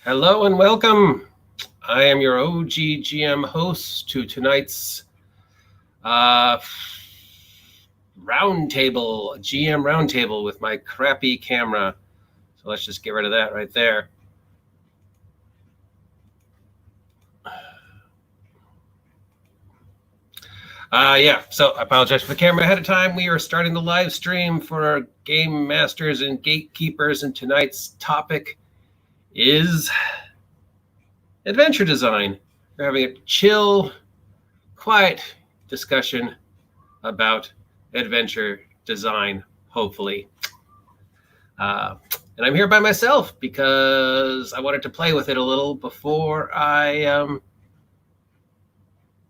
Hello and welcome. I am your OGGM host to tonight's roundtable, GM roundtable with my crappy camera. So let's just get rid of that right there. So I apologize for the camera ahead of time. We are starting the live stream for our Gamemasters and Gatekeepers, and tonight's topic is adventure design. We're having a chill, quiet discussion about adventure design, hopefully. And I'm here by myself because I wanted to play with it a little before I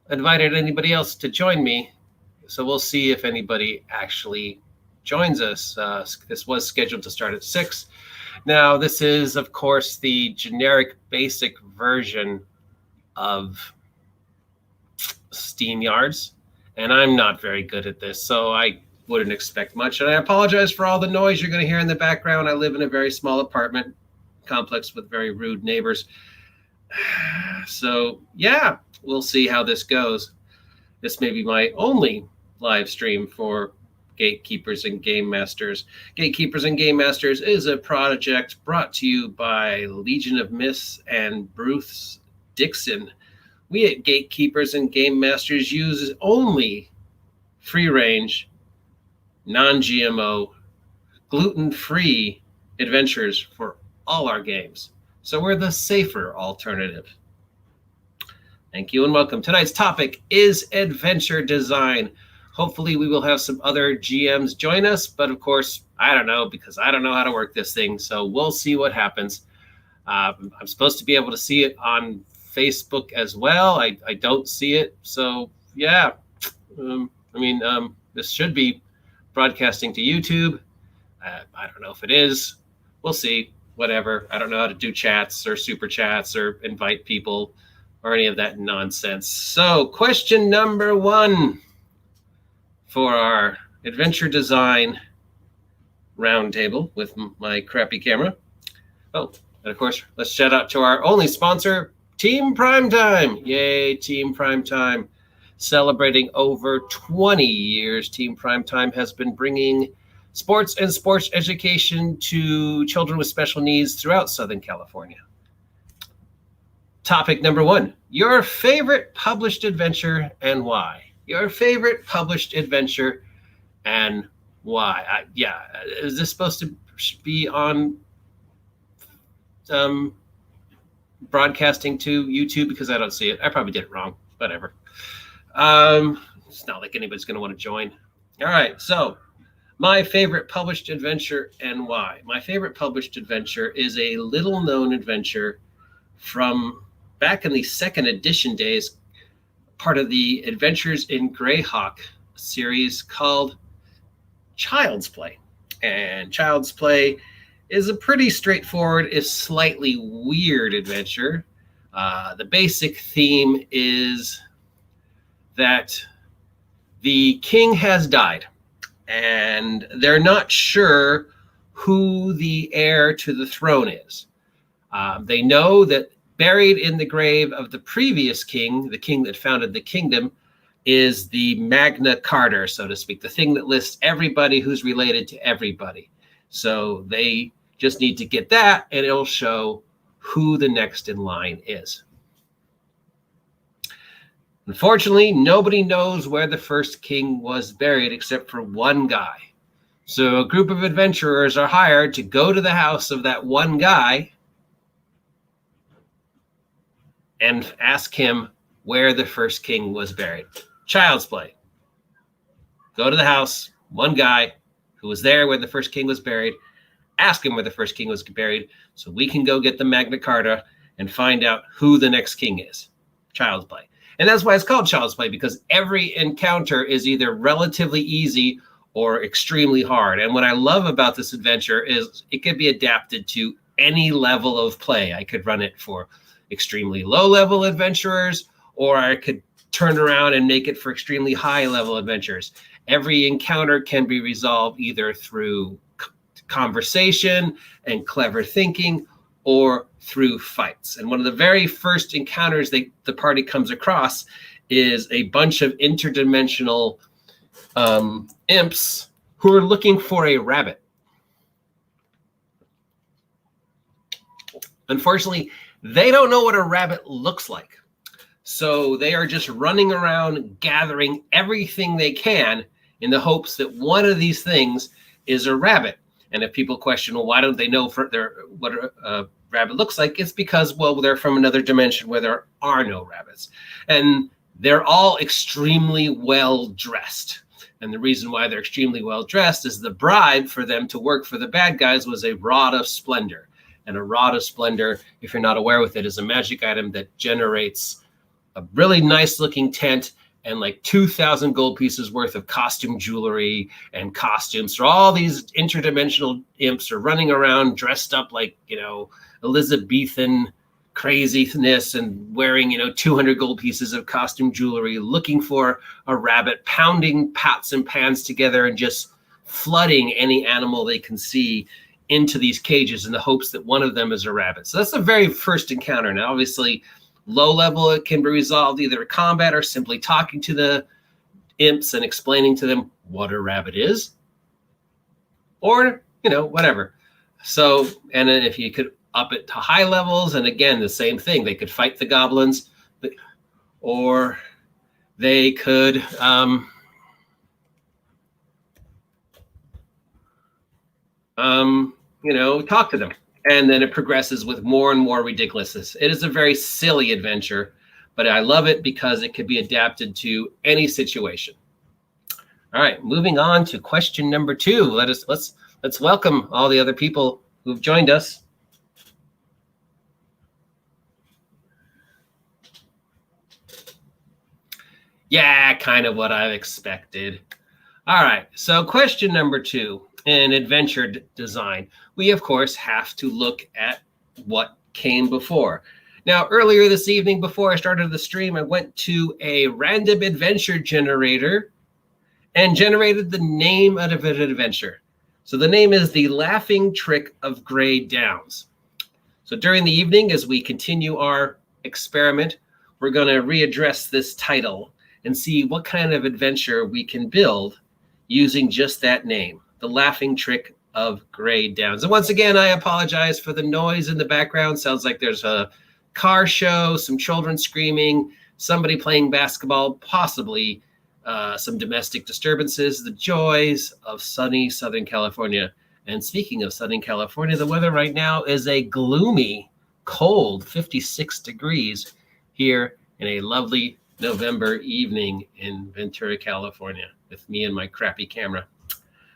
invited anybody else to join me. So we'll see if anybody actually joins us. This was scheduled to start at 6. Now, this is, of course, the generic basic version of SteamYards, and I'm not very good at this, so I wouldn't expect much. And I apologize for all the noise you're going to hear in the background. I live in a very small apartment complex with very rude neighbors. So, yeah, we'll see how this goes. This may be my only live stream for Gatekeepers and Gamemasters. Gatekeepers and Gamemasters is a project brought to you by Legion of Myths and Bruce Dixon. We at Gatekeepers and Gamemasters use only free-range, non-GMO, gluten-free adventures for all our games. So we're the safer alternative. Thank you and welcome. Tonight's topic is adventure design. Hopefully we will have some other GMs join us, but of course, I don't know because I don't know how to work this thing. So we'll see what happens. I'm supposed to be able to see it on Facebook as well. I don't see it. So yeah, this should be broadcasting to YouTube. I don't know if it is. We'll see. Whatever. I don't know how to do chats or super chats or invite people or any of that nonsense. So question number 1 for our adventure design roundtable with my crappy camera. Oh, and of course, let's shout out to our only sponsor, Team Primetime. Yay, Team Primetime. Celebrating over 20 years, Team Primetime has been bringing sports and sports education to children with special needs throughout Southern California. Topic number 1, your favorite published adventure and why? Your favorite published adventure and why? Is this supposed to be on broadcasting to YouTube? Because I don't see it. I probably did it wrong. Whatever. It's not like anybody's going to want to join. All right. So my favorite published adventure and why. My favorite published adventure is a little known adventure from back in the 2nd edition days, part of the Adventures in Greyhawk series called Child's Play. And Child's Play is a pretty straightforward, if slightly weird adventure. The basic theme is that the king has died, and they're not sure who the heir to the throne is. They know that buried in the grave of the previous king, the king that founded the kingdom, is the Magna Carta, so to speak, the thing that lists everybody who's related to everybody. So they just need to get that, and it'll show who the next in line is. Unfortunately, nobody knows where the first king was buried except for one guy. So a group of adventurers are hired to go to the house of that one guy and ask him where the first king was buried. Child's Play. Go to the house, one guy who was there where the first king was buried, ask him where the first king was buried so we can go get the Magna Carta and find out who the next king is. Child's Play. And that's why it's called Child's Play, because every encounter is either relatively easy or extremely hard. And what I love about this adventure is it can be adapted to any level of play. I could run it for extremely low-level adventurers, or I could turn around and make it for extremely high-level adventurers. Every encounter can be resolved either through conversation and clever thinking, or through fights. And one of the very first encounters the party comes across is a bunch of interdimensional imps who are looking for a rabbit. Unfortunately, they don't know what a rabbit looks like. So they are just running around gathering everything they can in the hopes that one of these things is a rabbit. And if people question, well, why don't they know what a rabbit looks like? It's because, well, they're from another dimension where there are no rabbits. And they're all extremely well dressed. And the reason why they're extremely well dressed is the bribe for them to work for the bad guys was a rod of splendor. And a rod of splendor, if you're not aware with it, is a magic item that generates a really nice looking tent and like 2,000 gold pieces worth of costume jewelry and costumes. So all these interdimensional imps are running around dressed up like, Elizabethan craziness and wearing, 200 gold pieces of costume jewelry, looking for a rabbit, pounding pots and pans together and just flooding any animal they can see into these cages in the hopes that one of them is a rabbit. So that's the very first encounter. Now, obviously, low level, it can be resolved either combat or simply talking to the imps and explaining to them what a rabbit is, or, whatever. So, and then if you could up it to high levels, and again, the same thing, they could fight the goblins, or they could, talk to them. And then it progresses with more and more ridiculousness. It is a very silly adventure, but I love it because it could be adapted to any situation. All right, moving on to question number 2. Let's welcome all the other people who've joined us. Yeah, kind of what I've expected. All right, so question number 2. In adventure design, we of course have to look at what came before. Now, earlier this evening, before I started the stream, I went to a random adventure generator and generated the name out of an adventure. So the name is The Laughing Trick of Grey Downs. So during the evening, as we continue our experiment, we're going to readdress this title and see what kind of adventure we can build using just that name. The Laughing Trick of Grey Downs. And once again, I apologize for the noise in the background. Sounds like there's a car show, some children screaming, somebody playing basketball, possibly some domestic disturbances, the joys of sunny Southern California. And speaking of Southern California, the weather right now is a gloomy, cold 56 degrees here in a lovely November evening in Ventura, California, with me and my crappy camera.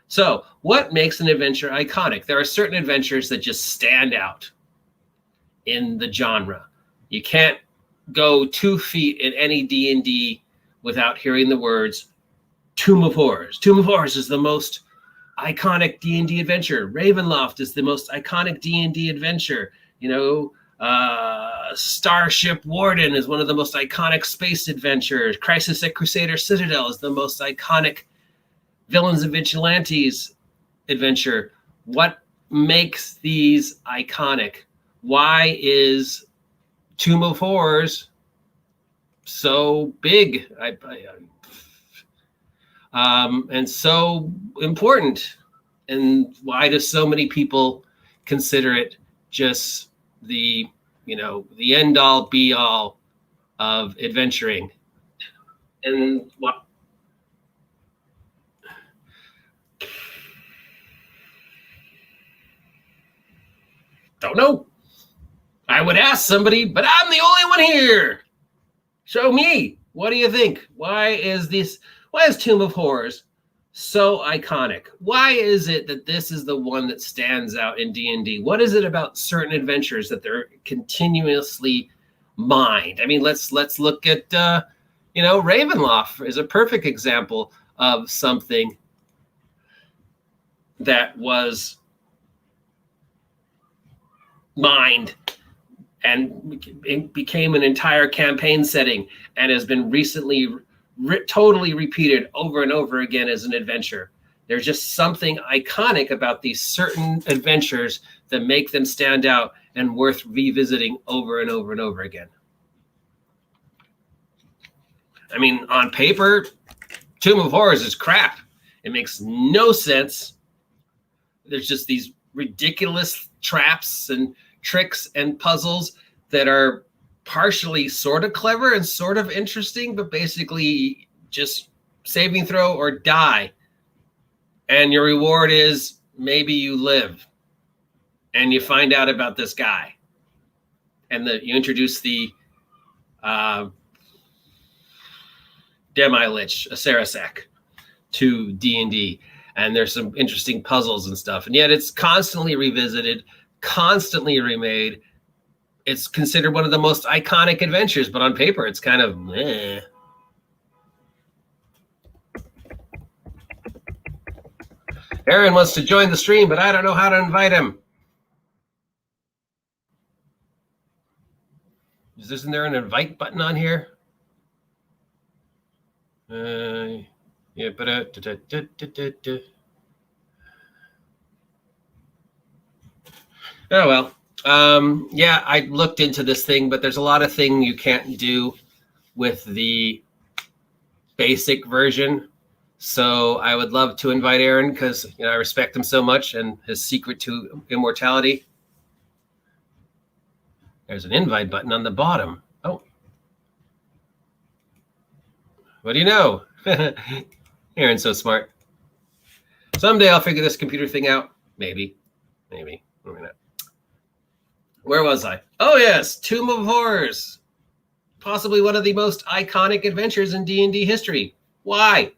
So what makes an adventure iconic? There are certain adventures that just stand out in the genre. You can't go 2 feet in any D&D without hearing the words Tomb of Horrors. Tomb of Horrors is the most iconic D&D adventure. Ravenloft is the most iconic D&D adventure. Starship Warden is one of the most iconic space adventures. Crisis at Crusader Citadel is the most iconic Villains and Vigilantes adventure. What makes these iconic? Why is Tomb of Horrors so big and so important? And why do so many people consider it just the end all be all of adventuring? And what? Don't know. I would ask somebody, but I'm the only one here. Show me. What do you think? Why is Tomb of Horrors so iconic? Why is it that this is the one that stands out in D&D? What is it about certain adventures that they're continuously mined? I mean, let's look at Ravenloft is a perfect example of something that was mined and it became an entire campaign setting and has been recently totally repeated over and over again as an adventure. There's just something iconic about these certain adventures that make them stand out and worth revisiting over and over and over again. I mean, on paper, Tomb of Horrors is crap. It makes no sense. There's just these ridiculous traps and tricks and puzzles that are partially sort of clever and sort of interesting, but basically just saving throw or die. And your reward is maybe you live and you find out about this guy. And you introduce the Demi-Lich, a Sarasek, to D&D. And there's some interesting puzzles and stuff. And yet it's constantly revisited, constantly remade. It's considered one of the most iconic adventures, but on paper, it's kind of meh. Aaron wants to join the stream, but I don't know how to invite him. Isn't there an invite button on here? Yeah, but oh well. Yeah, I looked into this thing, but there's a lot of things you can't do with the basic version. So I would love to invite Aaron because I respect him so much and his secret to immortality. There's an invite button on the bottom. Oh. What do you know? Aaron's so smart. Someday I'll figure this computer thing out. Maybe. Maybe not. Where was I? Oh, yes. Tomb of Horrors. Possibly one of the most iconic adventures in D&D history. Why?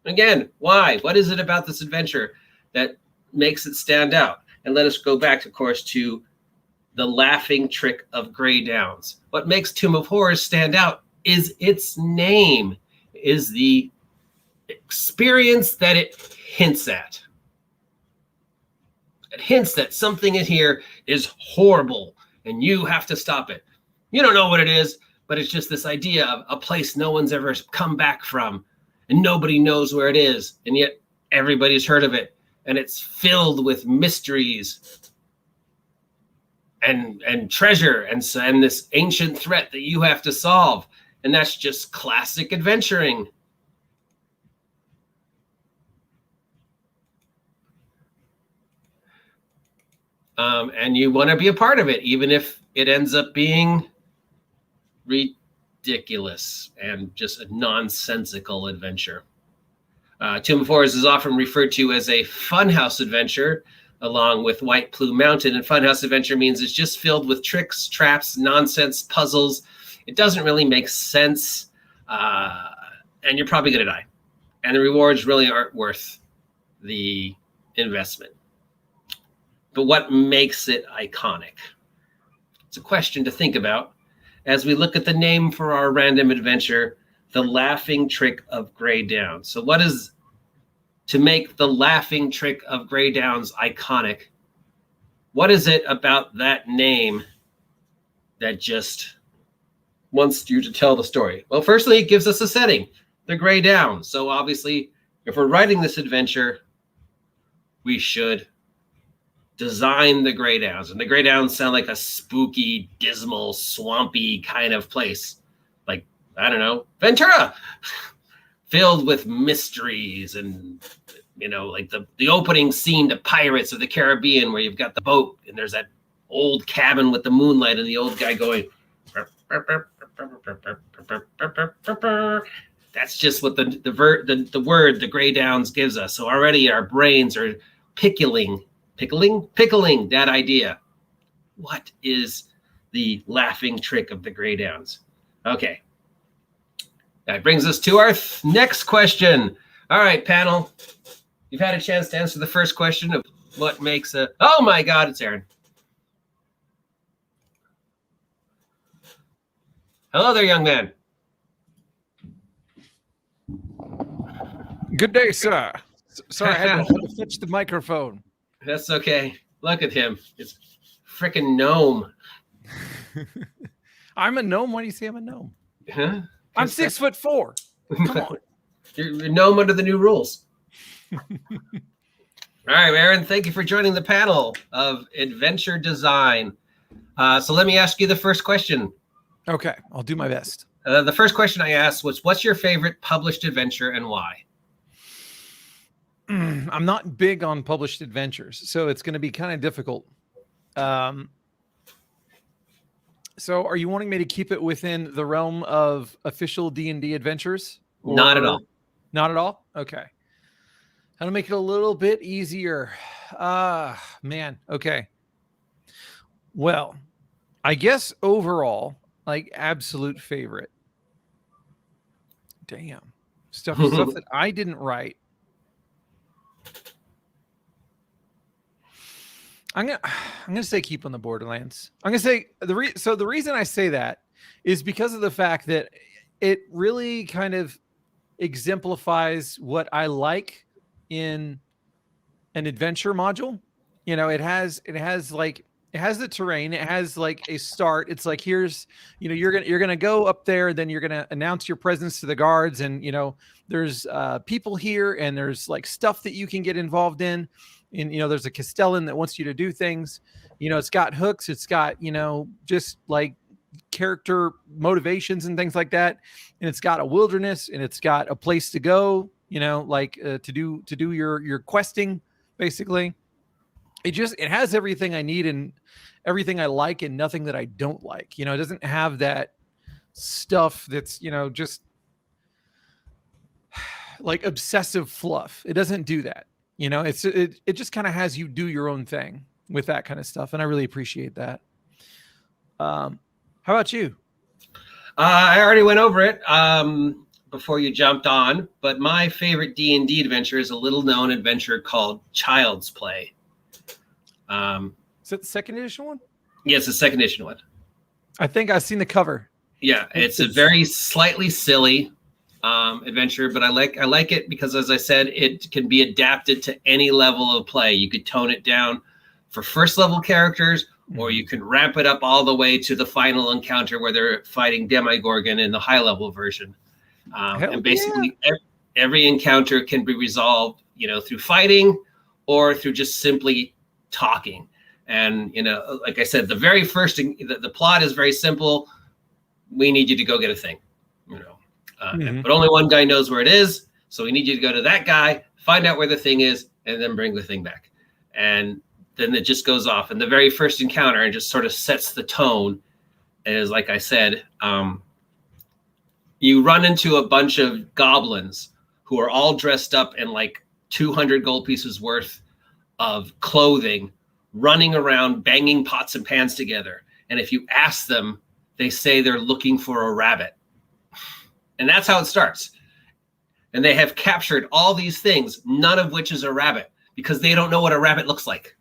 Again, why? What is it about this adventure that makes it stand out? And let us go back, of course, to the laughing trick of Grey Downs. What makes Tomb of Horrors stand out is its name, is the experience that it hints at. It hints that something in here is horrible and you have to stop it. You don't know what it is, but it's just this idea of a place no one's ever come back from and nobody knows where it is. And yet everybody's heard of it. And it's filled with mysteries and treasure and this ancient threat that you have to solve. And that's just classic adventuring. And you want to be a part of it, even if it ends up being ridiculous and just a nonsensical adventure. Tomb of Horrors is often referred to as a funhouse adventure, along with White Plume Mountain. And funhouse adventure means it's just filled with tricks, traps, nonsense, puzzles. It doesn't really make sense, and you're probably going to die. And the rewards really aren't worth the investment. But what makes it iconic? It's a question to think about as we look at the name for our random adventure, The Laughing Trick of Grey Downs. So what is to make The Laughing Trick of Grey Downs iconic? What is it about that name that just wants you to tell the story? Well, firstly, it gives us a setting, the Grey Downs. So obviously, if we're writing this adventure, we should design the Grey Downs. And the Grey Downs sound like a spooky, dismal, swampy kind of place. Like, I don't know, Ventura, filled with mysteries and, like the opening scene to Pirates of the Caribbean where you've got the boat and there's that old cabin with the moonlight and the old guy going, that's just what the word the Grey Downs gives us. So already our brains are pickling that idea. What is the laughing trick of the Grey Downs? Okay. That brings us to our next question. All right, panel. You've had a chance to answer the first question of what makes a... Oh my God, it's Aaron. Hello there, young man. Good day, sir. Sorry, I had to fetch the microphone. That's okay. Look at him. It's frickin' gnome. I'm a gnome. Why do you say I'm a gnome? Huh? I'm 6'4". Come on. You're a gnome under the new rules. All right, Aaron, thank you for joining the panel of adventure design. So let me ask you the first question. Okay, I'll do my best. The first question I asked was, what's your favorite published adventure and why? I'm not big on published adventures, so it's going to be kind of difficult. So are you wanting me to keep it within the realm of official D&D adventures? Not at all. Not at all? Okay. How to make it a little bit easier. Man. Okay. Well, I guess overall, like absolute favorite. Damn. Stuff that I didn't write. I'm gonna say keep on the Borderlands. I'm gonna say the reason I say that is because of the fact that it really kind of exemplifies what I like in an adventure module. You know, it has the terrain, it has like a start. It's like, here's, you know, you're gonna go up there, then you're gonna announce your presence to the guards, and you know, there's people here, and there's like stuff that you can get involved in. And you know, there's a Castellan that wants you to do things. You know, it's got hooks, it's got, you know, just like character motivations and things like that. And it's got a wilderness, and it's got a place to go, you know, like to do your questing, basically. It has everything I need and everything I like, and nothing that I don't like. You know, it doesn't have that stuff that's, you know, just like obsessive fluff. It doesn't do that. You know, it just kind of has you do your own thing with that kind of stuff, and I really appreciate that. How about you? I already went over it before you jumped on, but my favorite D&D adventure is a little-known adventure called Child's Play. Is that the second edition one? Yeah, it's the second edition one. I think I've seen the cover. Yeah, it's a very slightly silly adventure, but I like it because, as I said, it can be adapted to any level of play. You could tone it down for first level characters, or you can ramp it up all the way to the final encounter where they're fighting Demigorgon in the high level version. And basically every encounter can be resolved, you know, through fighting or through just simply talking. And, you know, like I said, the very first, the plot is very simple. We need you to go get a thing, you know. But only one guy knows where it is, so we need you to go to that guy, find out where the thing is, and then bring the thing back. And then it just goes off. And the very first encounter, and just sort of sets the tone, is, like I said, you run into a bunch of goblins who are all dressed up in like 200 gold pieces worth of clothing, running around banging pots and pans together. And if you ask them, they say they're looking for a rabbit. And that's how it starts. And they have captured all these things, none of which is a rabbit, because they don't know what a rabbit looks like.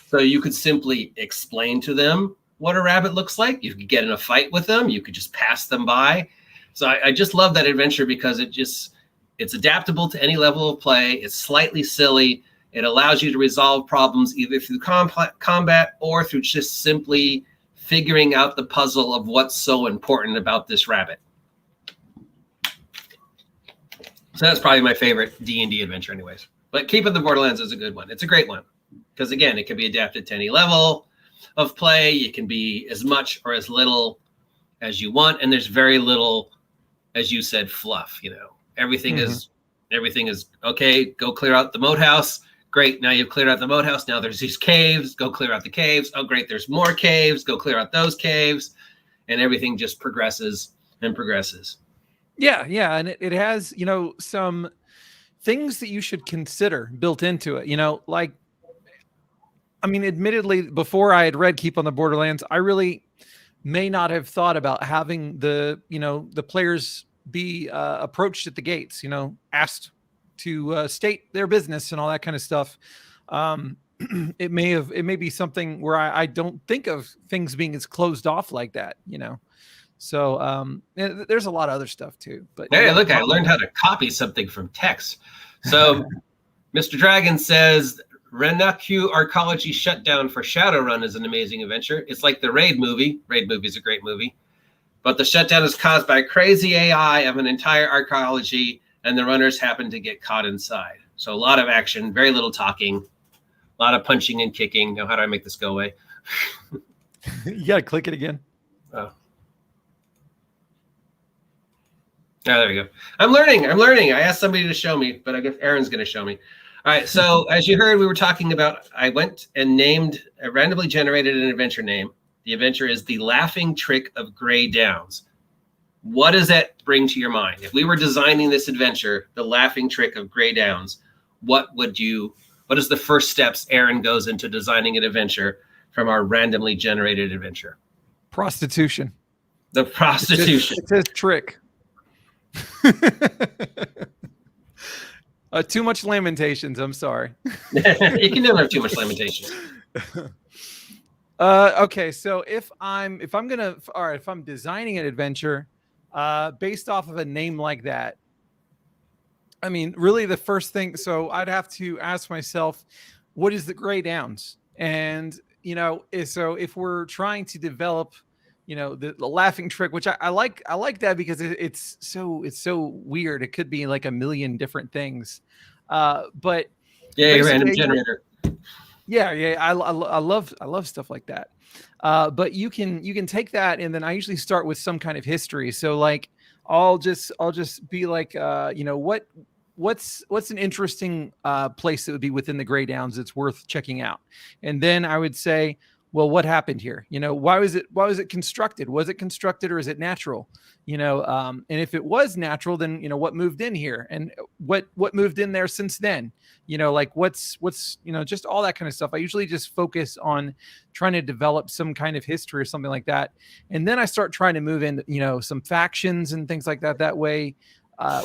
So you could simply explain to them what a rabbit looks like. You could get in a fight with them. You could just pass them by. So I just love that adventure because it's adaptable to any level of play. It's slightly silly. It allows you to resolve problems either through combat or through just simply figuring out the puzzle of what's so important about this rabbit. So that's probably my favorite D&D adventure anyways. But Keeping the Borderlands is a good one. It's a great one. Because again, it can be adapted to any level of play. It can be as much or as little as you want. And there's very little, as you said, fluff. You know, everything is okay. Go clear out the moat house. Great. Now you've cleared out the moat house. Now there's these caves. Go clear out the caves. Oh, great. There's more caves. Go clear out those caves. And everything just progresses and progresses. Yeah. Yeah. And it has, you know, some things that you should consider built into it, you know, like, I mean, admittedly, before I had read Keep on the Borderlands, I really may not have thought about having the players be approached at the gates, you know, asked to state their business and all that kind of stuff. It may be something where I don't think of things being as closed off like that, you know. So there's a lot of other stuff too. But hey, look, I learned how to copy something from text. So Mr. Dragon says Renaku Arcology Shutdown for Shadowrun is an amazing adventure. It's like the Raid movie. Raid movie is a great movie. But the shutdown is caused by crazy AI of an entire arcology and the runners happen to get caught inside. So a lot of action, very little talking, a lot of punching and kicking. Now, how do I make this go away? You got to click it again. Oh. There we go. I'm learning. I asked somebody to show me, but I guess Aaron's going to show me. All right. So as you heard, we were talking about, I went and randomly generated an adventure name. The adventure is The Laughing Trick of Grey Downs. What does that bring to your mind? If we were designing this adventure, The Laughing Trick of Grey Downs, what is the first steps Aaron goes into designing an adventure from our randomly generated adventure? Prostitution. The prostitution. It says trick. Too much lamentations. I'm sorry. You can never have too much lamentations. Okay, so if I'm designing an adventure based off of a name like that, I mean, really the first thing, so I'd have to ask myself, what is the Grey Downs? And so if we're trying to develop, the laughing trick, which I like that because it's so weird. It could be like a million different things. But yeah, random generator. Yeah. I love stuff like that. But you can take that, and then I usually start with some kind of history. So like I'll just be like, what's an interesting place that would be within the Grey Downs that's worth checking out, and then I would say, well, what happened here? Why was it constructed? Was it constructed or is it natural? And if it was natural, then what moved in here, and what moved in there since then? Like what's just all that kind of stuff. I usually just focus on trying to develop some kind of history or something like that, and then I start trying to move in, some factions and things like that. That way,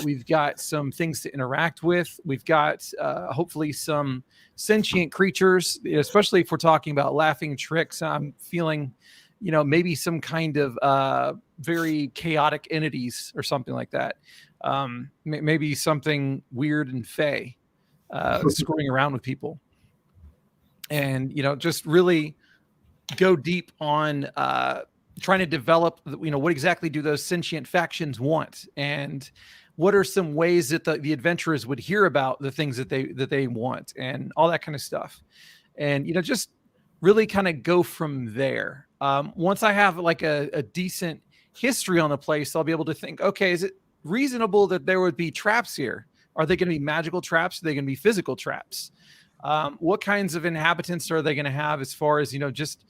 we've got some things to interact with. We've got hopefully some sentient creatures, especially if we're talking about laughing tricks. I'm feeling, maybe some kind of very chaotic entities or something like that. Maybe something weird and fey screwing around with people. And, just really go deep on trying to develop, what exactly do those sentient factions want? And what are some ways that the adventurers would hear about the things that they want, and all that kind of stuff. And, just really kind of go from there. Once I have like a decent history on the place, I'll be able to think, okay, is it reasonable that there would be traps here? Are they going to be magical traps? Are they going to be physical traps? What kinds of inhabitants are they going to have as far as, just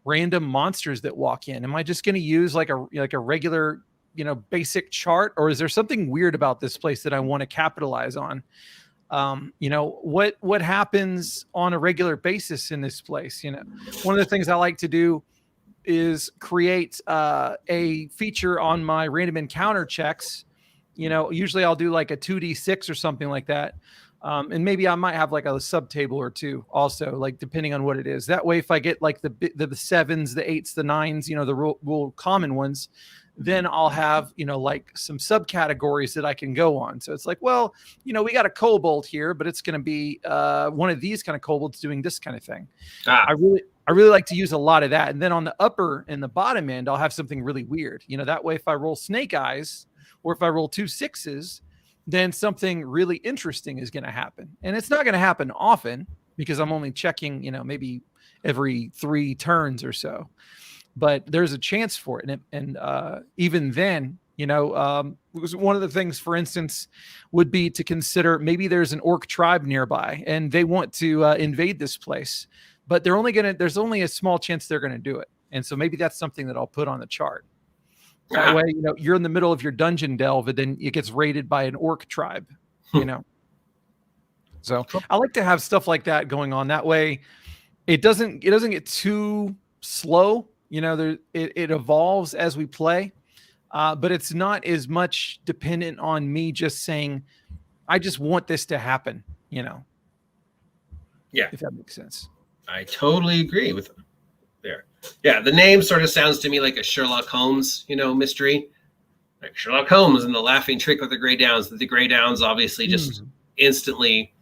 random monsters that walk in? Am I just going to use like a regular, basic chart, or is there something weird about this place that I want to capitalize on? What happens on a regular basis in this place? One of the things I like to do is create a feature on my random encounter checks. Usually I'll do like a 2d6 or something like that. And maybe I might have like a subtable or two also, like depending on what it is. That way, if I get like the sevens, the eights, the nines, the real common ones, then I'll have, like some subcategories that I can go on. So it's like, well, we got a kobold here, but it's going to be one of these kind of kobolds doing this kind of thing. I really like to use a lot of that. And then on the upper and the bottom end, I'll have something really weird. That way, if I roll snake eyes or if I roll 2 6s, then something really interesting is going to happen. And it's not going to happen often because I'm only checking, maybe every 3 turns or so. But there's a chance for it. And even then, one of the things, for instance, would be to consider maybe there's an orc tribe nearby and they want to invade this place, but there's only a small chance they're going to do it. And so maybe that's something that I'll put on the chart. That way, you're in the middle of your dungeon delve and then it gets raided by an orc tribe, So I like to have stuff like that going on. That way it doesn't get too slow. It evolves as we play, but it's not as much dependent on me just saying, I just want this to happen, Yeah. If that makes sense. I totally agree with them there. Yeah, the name sort of sounds to me like a Sherlock Holmes, mystery. Like Sherlock Holmes and the Laughing Trick of the Grey Downs. The Grey Downs obviously just instantly,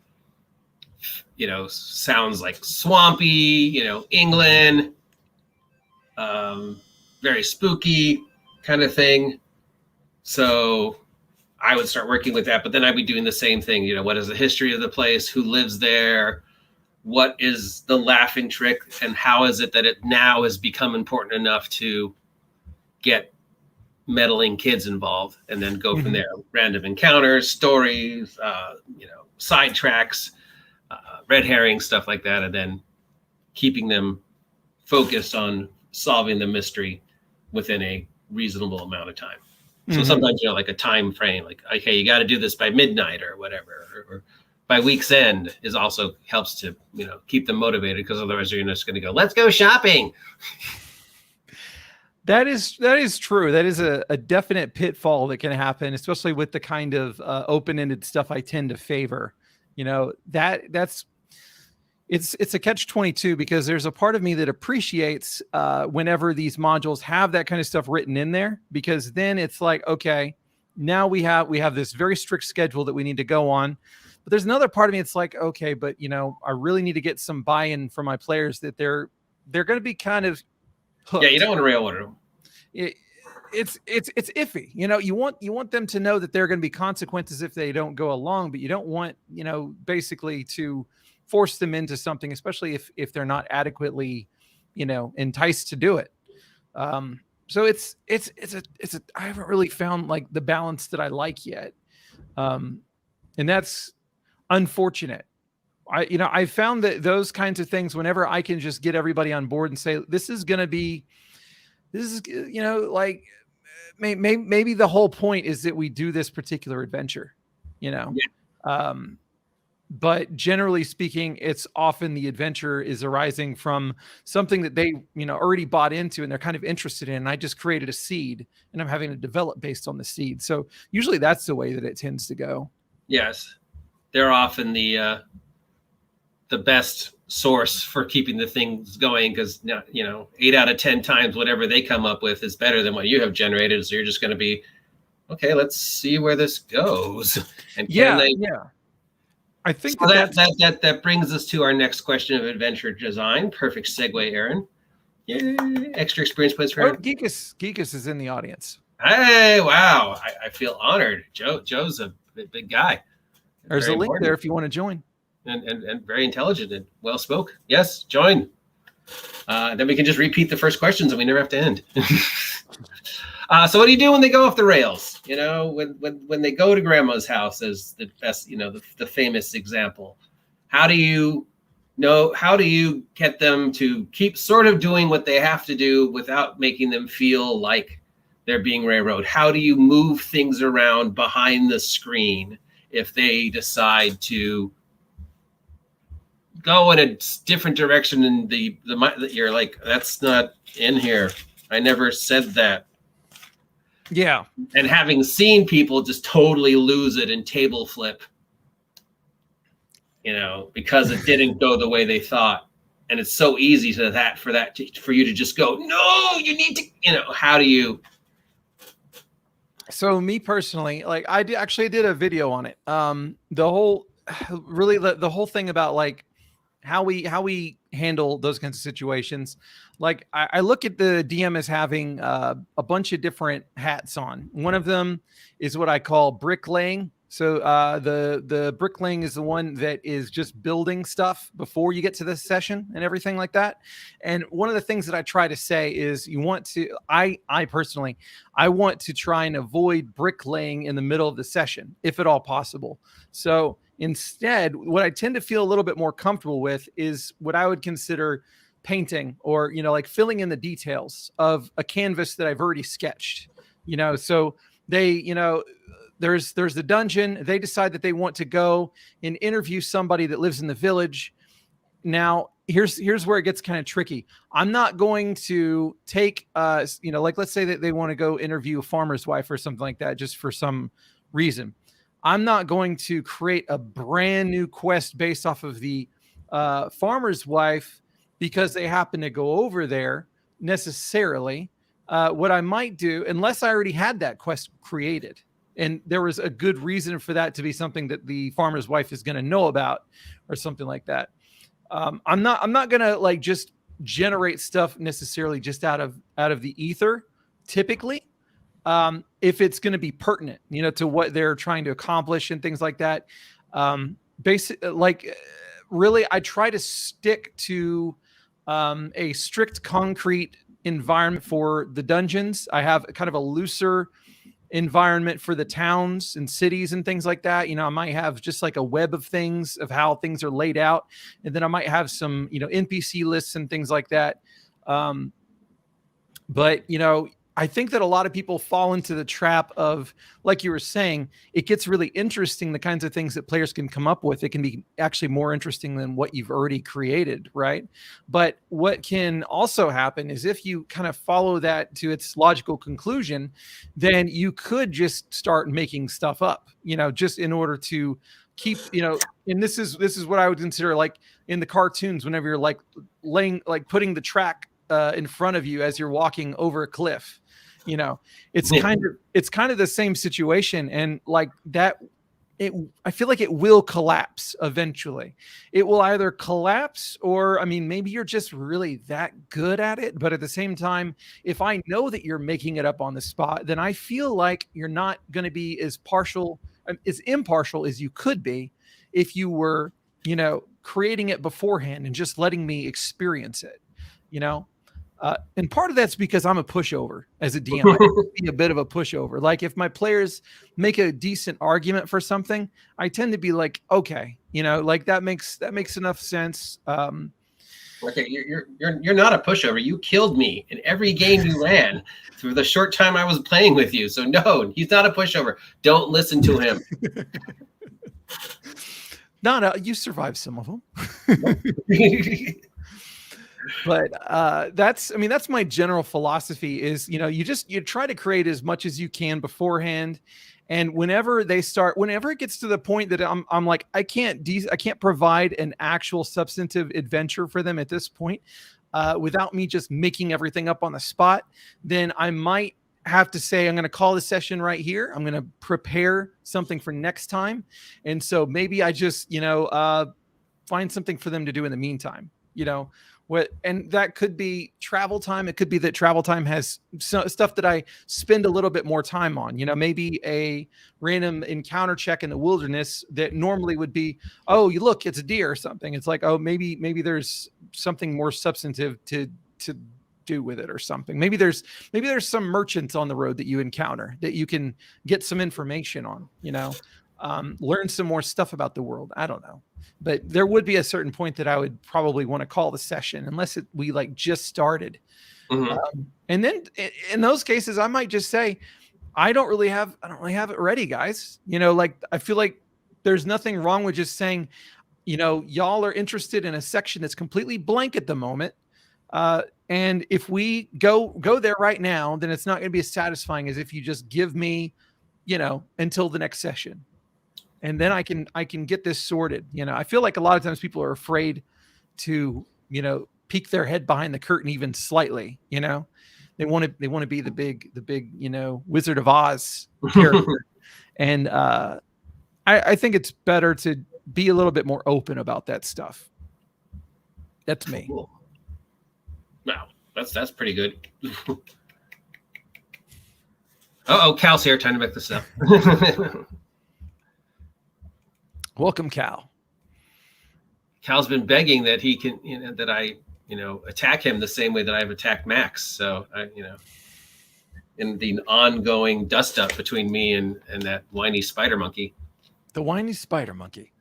sounds like swampy, England. Very spooky kind of thing. So I would start working with that, but then I'd be doing the same thing. You know, what is the history of the place? Who lives there? What is the laughing trick? And how is it that it now has become important enough to get meddling kids involved, and then go from there. Random encounters, stories, sidetracks, red herring, stuff like that, and then keeping them focused on solving the mystery within a reasonable amount of time. So sometimes, like a time frame, like, okay, you got to do this by midnight or whatever, or by week's end is also helps to, keep them motivated, because otherwise you're just going to go, let's go shopping. That is true. That is a definite pitfall that can happen, especially with the kind of open-ended stuff I tend to favor. It's a catch-22, because there's a part of me that appreciates whenever these modules have that kind of stuff written in there, because then it's like, okay, now we have this very strict schedule that we need to go on. But there's another part of me. It's like, okay, but I really need to get some buy-in from my players that they're going to be kind of hooked. Yeah, you don't want to railroad them. It's iffy. You want them to know that there are going to be consequences if they don't go along, but you don't want, basically to force them into something, especially if they're not adequately, enticed to do it. So it's I haven't really found like the balance that I like yet. And that's unfortunate. I found that those kinds of things, whenever I can just get everybody on board and say, this is like maybe the whole point is that we do this particular adventure, Yeah. But generally speaking, it's often the adventure is arising from something that they, already bought into and they're kind of interested in. And I just created a seed and I'm having to develop based on the seed. So usually that's the way that it tends to go. Yes. They're often the best source for keeping the things going, because 8 out of 10 times whatever they come up with is better than what you have generated. So you're just going to be, okay, let's see where this goes. And I think so that brings us to our next question of adventure design. Perfect segue, Aaron. Yay. Extra experience points for Aaron. Geekus is in the audience. Hey, wow. I feel honored. Joe's a big guy. There's a link there if you want to join. And very intelligent and well spoke. Yes, join. Then we can just repeat the first questions and we never have to end. So what do you do when they go off the rails? When they go to grandma's house, as the best, the famous example. How do you get them to keep sort of doing what they have to do without making them feel like they're being railroaded? How do you move things around behind the screen if they decide to go in a different direction and you're like, that's not in here. I never said that. Yeah. And having seen people just totally lose it and table flip, because it didn't go the way they thought. And it's so easy for you to just go, no, you need to, how do you? So me personally, like I did a video on it. The whole thing about like how we handle those kinds of situations. Like I look at the DM as having a bunch of different hats on. One of them is what I call bricklaying. So the bricklaying is the one that is just building stuff before you get to the session and everything like that. And one of the things that I try to say is I personally want to try and avoid bricklaying in the middle of the session, if at all possible. So instead, what I tend to feel a little bit more comfortable with is what I would consider painting, or, like filling in the details of a canvas that I've already sketched, so they, there's the dungeon. They decide that they want to go and interview somebody that lives in the village. Now, here's where it gets kind of tricky. I'm not going to take, like let's say that they want to go interview a farmer's wife or something like that, just for some reason. I'm not going to create a brand new quest based off of the farmer's wife because they happen to go over there necessarily. What I might do, unless I already had that quest created, and there was a good reason for that to be something that the farmer's wife is going to know about or something like that. I'm not going to like just generate stuff necessarily just out of the ether typically. if it's going to be pertinent, to what they're trying to accomplish and things like that. Really, I try to stick to a strict concrete environment for the dungeons. I have kind of a looser environment for the towns and cities and things like that. I might have just like a web of things of how things are laid out. And then I might have some, NPC lists and things like that. But I think that a lot of people fall into the trap of, like you were saying, it gets really interesting, the kinds of things that players can come up with. It can be actually more interesting than what you've already created, right? But what can also happen is if you kind of follow that to its logical conclusion, then you could just start making stuff up, just in order to keep, and this is what I would consider like in the cartoons, whenever you're like putting the track in front of you as you're walking over a cliff. It's kind of the same situation, and like that, I feel like it will collapse eventually. It will either collapse, or maybe you're just really that good at it. But at the same time, if I know that you're making it up on the spot, then I feel like you're not going to be as impartial as you could be if you were, creating it beforehand and just letting me experience it. And part of that's because I'm a pushover as a DM. I can be a bit of a pushover. Like if my players make a decent argument for something, I tend to be like, okay, like that makes enough sense. Okay, you're not a pushover. You killed me in every game you ran through the short time I was playing with you. So no, he's not a pushover. Don't listen to him. No, you survived some of them. But that's my general philosophy is, you try to create as much as you can beforehand. And whenever it gets to the point that I'm like, I can't provide an actual substantive adventure for them at this point, without me just making everything up on the spot, then I might have to say, I'm going to call the session right here. I'm going to prepare something for next time. And so maybe I just, find something for them to do in the meantime, and that could be travel time. It could be that travel time has stuff that I spend a little bit more time on, maybe a random encounter check in the wilderness that normally would be, oh, you look, it's a deer or something. It's like, oh, maybe there's something more substantive to do with it or something. Maybe there's some merchants on the road that you encounter that you can get some information on, learn some more stuff about the world. I don't know. But there would be a certain point that I would probably want to call the session unless we like just started. Mm-hmm. And then in those cases, I might just say, I don't really have it ready, guys. Like I feel like there's nothing wrong with just saying, y'all are interested in a section that's completely blank at the moment. And if we go there right now, then it's not going to be as satisfying as if you just give me, until the next session. And then I can get this sorted. I feel like a lot of times people are afraid to, peek their head behind the curtain even slightly. They want to be the big, Wizard of Oz character. And I think it's better to be a little bit more open about that stuff. That's me. Cool. Wow, that's pretty good. Cal's here trying to make this up. Welcome, Cal. Cal's been begging that he can, that I, attack him the same way that I've attacked Max. So in the ongoing dust up between me and that whiny spider monkey. The whiny spider monkey.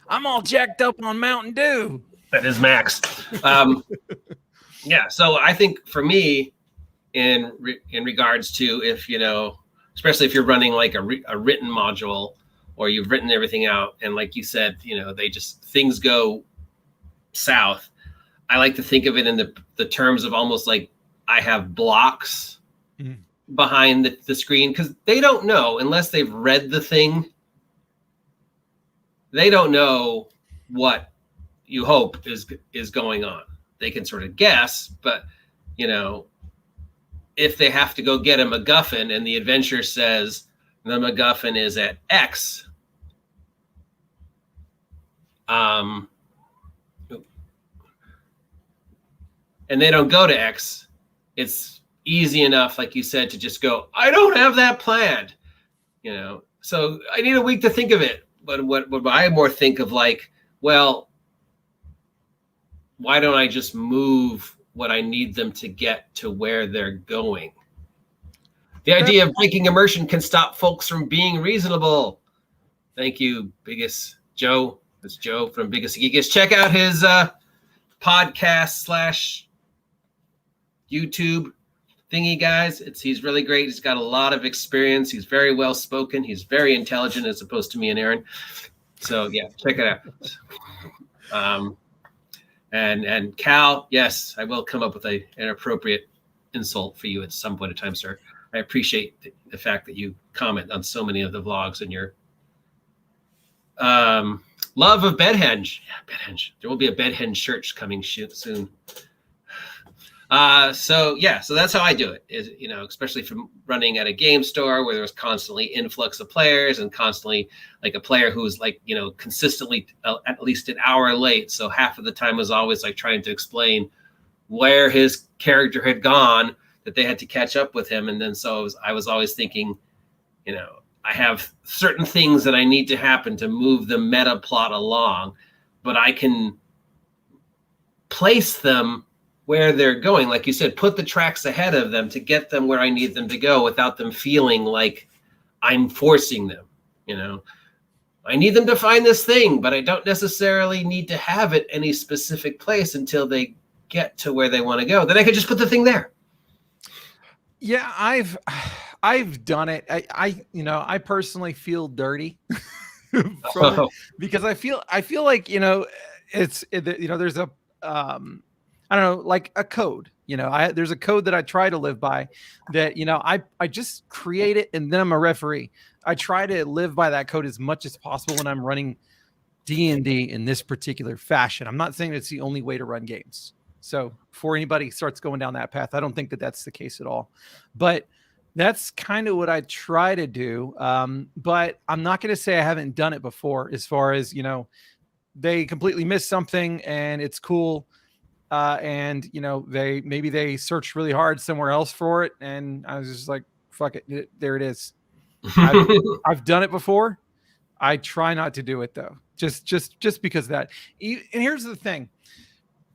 I'm all jacked up on Mountain Dew. That is Max. Yeah. So I think for me, in regards to if, especially if you're running like a written module, or you've written everything out, and like you said, things go south. I like to think of it in the terms of almost like I have blocks behind the screen, because they don't know unless they've read the thing. They don't know what you hope is going on. They can sort of guess, but if they have to go get a MacGuffin and the adventure says the MacGuffin is at X, and they don't go to X, it's easy enough, like you said, to just go, I don't have that planned, so I need a week to think of it. But what I more think of, like, well, why don't I just move what I need them to get to where they're going? The idea of breaking immersion can stop folks from being reasonable. Thank you, Biggest Joe. That's Joe from Biggest Geekest. Check out his podcast / YouTube thingy, guys. He's really great. He's got a lot of experience. He's very well spoken. He's very intelligent, as opposed to me and Aaron. So yeah, check it out. And Cal, yes, I will come up with an appropriate insult for you at some point in time, sir. I appreciate the fact that you comment on so many of the vlogs and your love of Bedhenge. Yeah, Bedhenge. There will be a Bedhenge church coming soon. So that's how I do it, is, especially from running at a game store where there's constantly influx of players and constantly like a player who's like, consistently at least an hour late. So half of the time was always like trying to explain where his character had gone, that they had to catch up with him. And then I was always thinking, I have certain things that I need to happen to move the meta plot along, but I can place them where they're going. Like you said, put the tracks ahead of them to get them where I need them to go without them feeling like I'm forcing them. I need them to find this thing, but I don't necessarily need to have it any specific place until they get to where they want to go. Then I could just put the thing there. Yeah, I've done it. I personally feel dirty from it, because I feel like, there's a I don't know, like a code, there's a code that I try to live by, that, I just create it, and then I'm a referee. I try to live by that code as much as possible when I'm running D&D in this particular fashion. I'm not saying it's the only way to run games. So before anybody starts going down that path, I don't think that that's the case at all. But that's kind of what I try to do. But I'm not going to say I haven't done it before, as far as, they completely missed something and it's cool. And, they searched really hard somewhere else for it. And I was just like, fuck it. There it is. I've done it before. I try not to do it though. Just because of that. And here's the thing.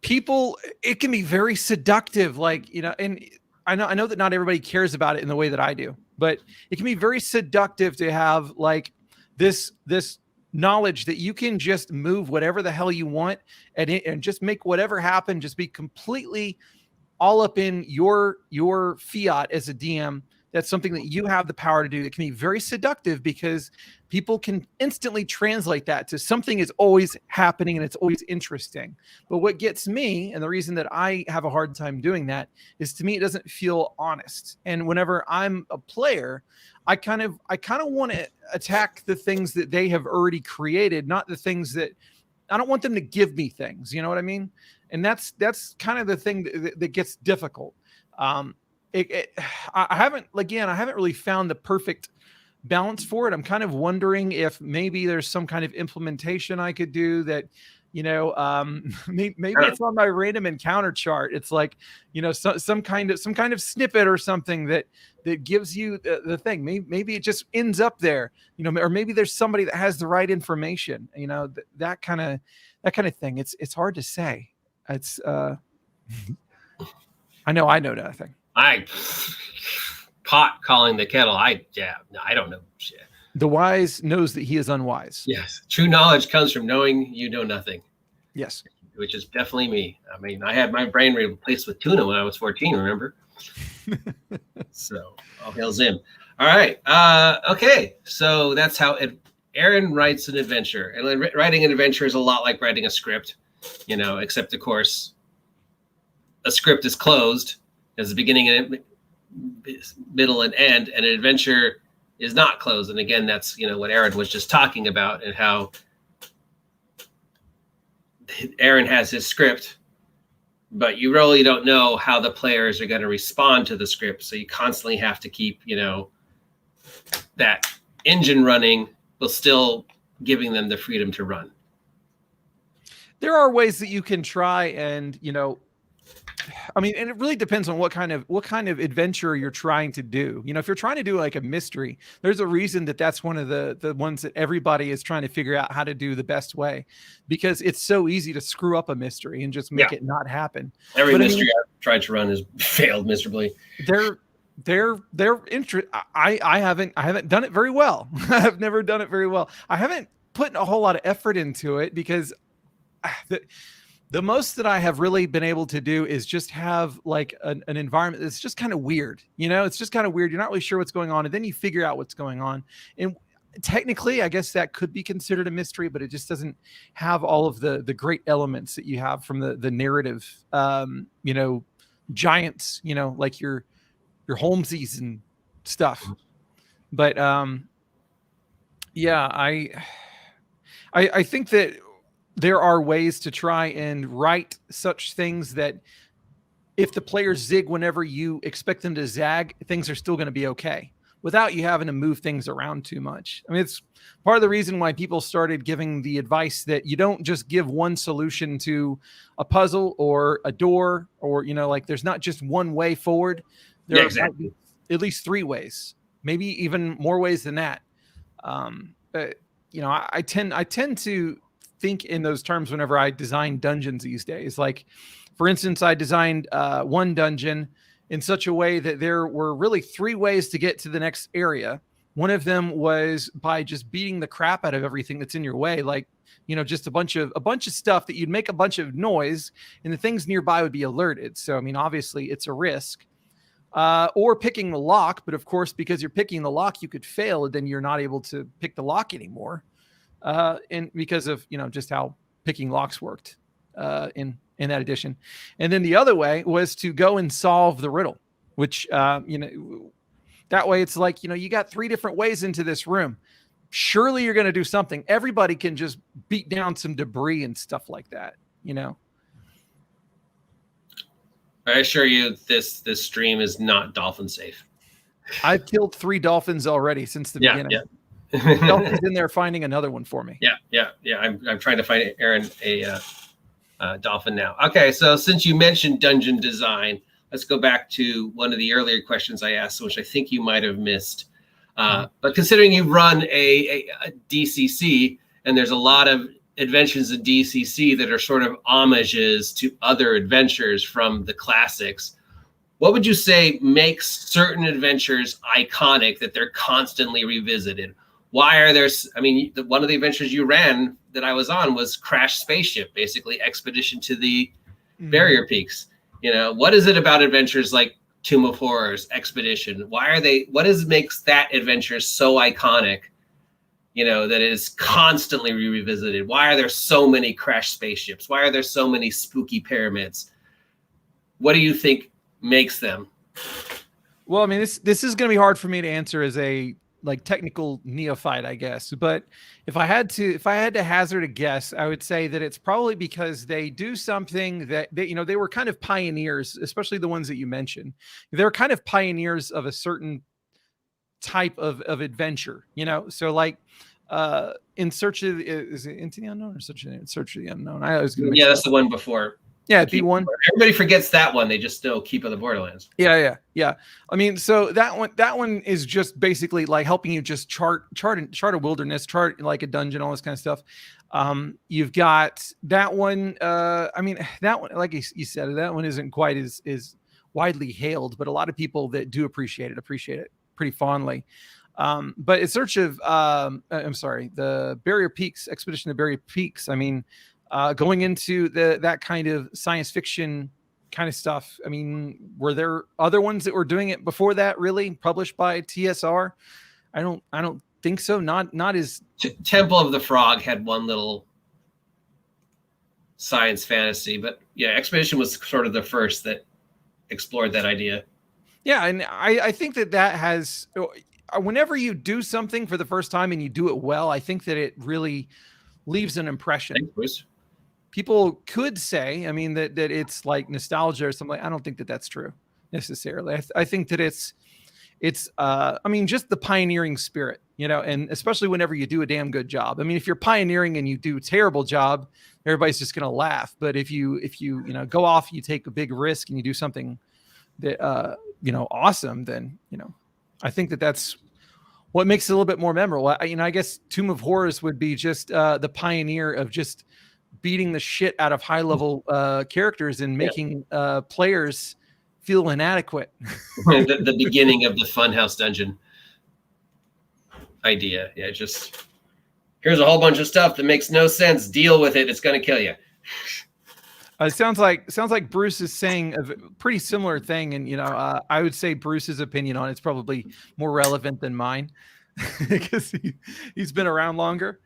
People, it can be very seductive, like, and I know that not everybody cares about it in the way that I do, but it can be very seductive to have like this knowledge that you can just move whatever the hell you want and just make whatever happen, just be completely all up in your fiat as a DM. That's something that you have the power to do. It can be very seductive because people can instantly translate that to something is always happening and it's always interesting. But what gets me, and the reason that I have a hard time doing that, is to me it doesn't feel honest. And whenever I'm a player, I kind of want to attack the things that they have already created, not the things that I don't want them to give me things. You know what I mean? And that's kind of the thing that gets difficult. I haven't really found the perfect balance for it. I'm kind of wondering if maybe there's some kind of implementation I could do that, maybe it's on my random encounter chart. It's like, some kind of snippet or something that gives you the thing. Maybe it just ends up there, or maybe there's somebody that has the right information, that kind of thing. It's hard to say. It's I know nothing. Pot calling the kettle. I don't know shit. The wise knows that he is unwise. Yes. True knowledge comes from knowing you know nothing. Yes. Which is definitely me. I mean, I had my brain replaced with tuna when I was 14, remember? So, all hail Zim. All right. Okay. So that's how Aaron writes an adventure. And writing an adventure is a lot like writing a script, except, of course, a script is closed as the beginning and middle and end, and an adventure is not closed. And again, that's what Aaron was just talking about, and how Aaron has his script, but you really don't know how the players are going to respond to the script. So you constantly have to keep that engine running while still giving them the freedom to run. There are ways that you can try and I mean, and it really depends on what kind of adventure you're trying to do. You know, if you're trying to do like a mystery, there's a reason that that's one of the ones that everybody is trying to figure out how to do the best way, because it's so easy to screw up a mystery and just make it not happen. Every mystery I've tried to run has failed miserably. They're interest. I haven't done it very well. I've never done it very well. I haven't put a whole lot of effort into it because the most that I have really been able to do is just have like an environment that's just kind of weird. You know, it's just kind of weird. You're not really sure what's going on. And then you figure out what's going on. And technically, I guess that could be considered a mystery, but it just doesn't have all of the great elements that you have from the narrative, you know, giants, you know, like your Holmesies and stuff. But yeah, I think that there are ways to try and write such things that if the players zig whenever you expect them to zag, things are still going to be okay without you having to move things around too much. I mean, it's part of the reason why people started giving the advice that you don't just give one solution to a puzzle or a door, or, you know, like there's not just one way forward. There are at least 3 ways, maybe even more ways than that. You know, I tend to think in those terms whenever I design dungeons these days. Like, for instance, I designed one dungeon in such a way that there were really 3 ways to get to the next area. One of them was by just beating the crap out of everything that's in your way, like, you know, just a bunch of stuff that you'd make a bunch of noise and the things nearby would be alerted. So, I mean, obviously it's a risk. Or picking the lock, but of course, because you're picking the lock, you could fail, and then you're not able to pick the lock anymore. And because of, you know, just how picking locks worked in that edition. And then the other way was to go and solve the riddle, which, you know, that way it's like, you know, you got 3 different ways into this room. Surely you're going to do something. Everybody can just beat down some debris and stuff like that, you know? I assure you this stream is not dolphin safe. I've killed 3 dolphins already since the beginning. Yeah. Dolphin's in there finding another one for me. Yeah. I'm trying to find Aaron a dolphin now. Okay, so since you mentioned dungeon design, let's go back to one of the earlier questions I asked, which I think you might have missed. But considering you run a DCC, and there's a lot of adventures in DCC that are sort of homages to other adventures from the classics, what would you say makes certain adventures iconic that they're constantly revisited? Why are there, I mean, one of the adventures you ran that I was on was Crash Spaceship, basically Expedition to the Barrier Peaks. You know, what is it about adventures like Tomb of Horrors, Expedition? What makes that adventure so iconic, you know, that is constantly revisited? Why are there so many Crash Spaceships? Why are there so many spooky pyramids? What do you think makes them? Well, I mean, this is going to be hard for me to answer as a like technical neophyte, I guess. But if I had to hazard a guess, I would say that it's probably because they do something that you know, they were kind of pioneers, especially the ones that you mentioned. They're kind of pioneers of a certain type of adventure, you know. So like in Search of is it Into the Unknown or Search of the Unknown? I was going to that's the one before. Yeah, B1. Everybody forgets that one. They just know Keep of the Borderlands. Yeah. I mean, so that one is just basically like helping you just chart a wilderness, chart like a dungeon, all this kind of stuff. You've got that one. I mean, that one, like you said, that one isn't quite as widely hailed, but a lot of people that do appreciate it pretty fondly. But in Search of, the Barrier Peaks, Expedition to Barrier Peaks. I mean, going into that kind of science fiction kind of stuff. I mean, were there other ones that were doing it before that, really published by TSR? I don't think so. Not as Temple of the Frog had one little science fantasy, but yeah, Expedition was sort of the first that explored that idea. Yeah, and I think that has, whenever you do something for the first time and you do it well, I think that it really leaves an impression. Thanks, Bruce. People could say, I mean, that it's like nostalgia or something. I don't think that that's true necessarily. I think that it's I mean, just the pioneering spirit and especially whenever you do a damn good job. I mean, if you're pioneering and you do a terrible job, everybody's just going to laugh. But if you go off, you take a big risk and you do something that, awesome, then, I think that's what makes it a little bit more memorable. I guess Tomb of Horrors would be just the pioneer of just beating the shit out of high level characters and making players feel inadequate. the beginning of the Funhouse dungeon idea. Yeah, just here's a whole bunch of stuff that makes no sense. Deal with it. It's going to kill you. It sounds like Bruce is saying a pretty similar thing, and I would say Bruce's opinion on it's probably more relevant than mine because he's been around longer.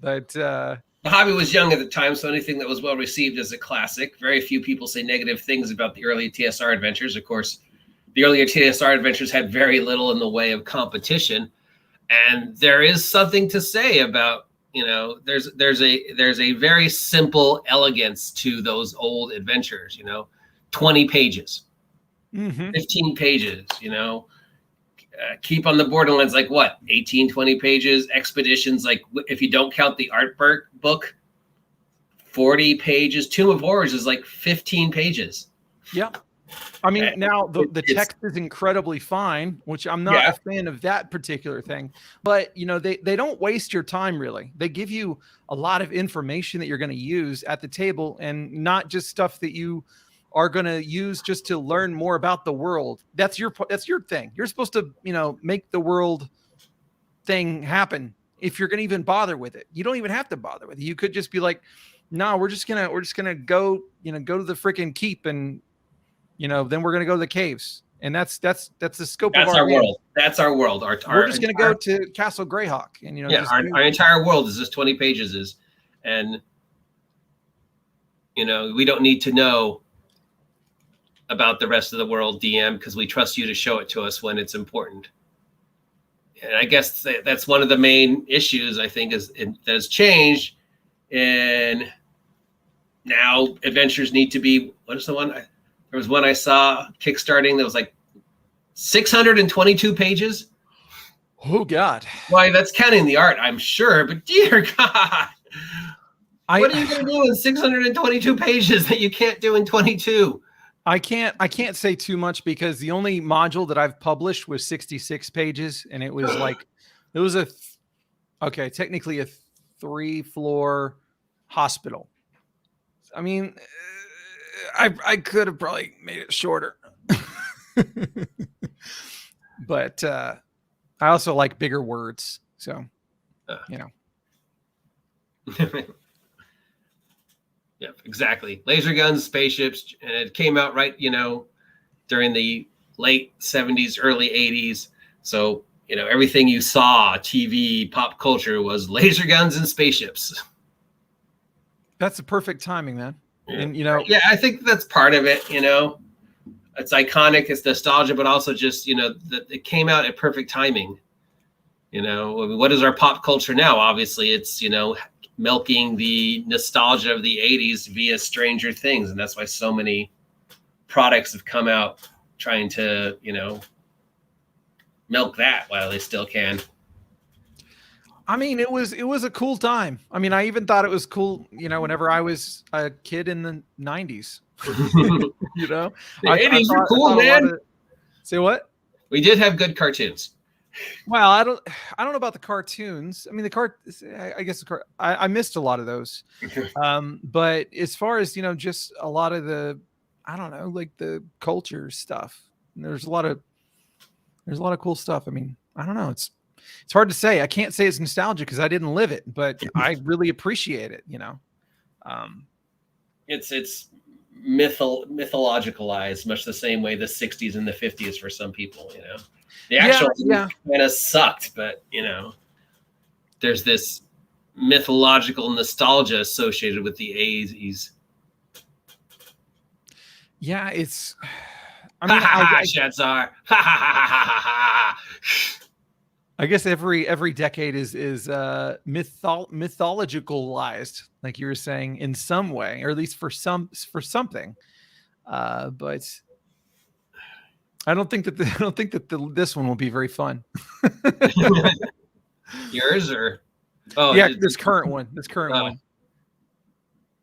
But the hobby was young at the time, so anything that was well received is a classic. Very few people say negative things about the early TSR adventures. Of course, the earlier TSR adventures had very little in the way of competition, and there is something to say about. There's a very simple elegance to those old adventures, 20 pages, 15 pages, keep on the Borderlands, like what, 18, 20 pages, expeditions, like if you don't count the art book, 40 pages, Tomb of Horrors is like 15 pages. Yeah. I mean, now the text is incredibly fine, which I'm not a fan of that particular thing. But, they don't waste your time, really. They give you a lot of information that you're going to use at the table and not just stuff that you are going to use just to learn more about the world. That's your thing. You're supposed to, make the world thing happen if you're going to even bother with it. You don't even have to bother with it. You could just be like, no, we're just going to go, go to the freaking keep and, then we're going to go to the caves. And that's the scope of our world. That's our world. We're just going to go to Castle Greyhawk. And, our entire world is just 20 pages. And, we don't need to know about the rest of the world, DM, because we trust you to show it to us when it's important. And I guess that's one of the main issues, I think, that has changed. And now adventures need to be, what is the one? There was one I saw kickstarting that was like 622 pages. Oh, God. Why, that's counting the art, I'm sure. But dear God, what are you going to do in 622 pages that you can't do in 22? I can't say too much because the only module that I've published was 66 pages. And it was like, it was technically a 3-floor hospital. I mean, I could have probably made it shorter, but I also like bigger words. So, Yeah, exactly. Laser guns, spaceships, and it came out right, during the late 70s, early 80s. So, everything you saw, TV, pop culture was laser guns and spaceships. That's the perfect timing, man. Yeah. And I think that's part of it. It's iconic, it's nostalgia, but also just that it came out at perfect timing. What is our pop culture now? Obviously, it's milking the nostalgia of the 80s via Stranger Things, and that's why so many products have come out trying to milk that while they still can. I mean, it was a cool time. I mean, I even thought it was cool, whenever I was a kid in the 90s. The 80s were cool, man. Say what? We did have good cartoons. Well, I don't know about the cartoons. I mean, I missed a lot of those. But as far as, just a lot of the, I don't know, like the culture stuff, there's a lot of cool stuff. I mean, I don't know. It's hard to say. I can't say it's nostalgia because I didn't live it, but I really appreciate it. It's mythologicalized, much the same way the 60s and the 50s for some people. The actual kind of sucked, but there's this mythological nostalgia associated with the 80s. Yeah, it's. I mean, Shadzar. I guess every decade is mythologicalized, like you were saying, in some way, or at least for something. But I don't think that this one will be very fun. Yours or? Oh, Yeah, this current one. Oh.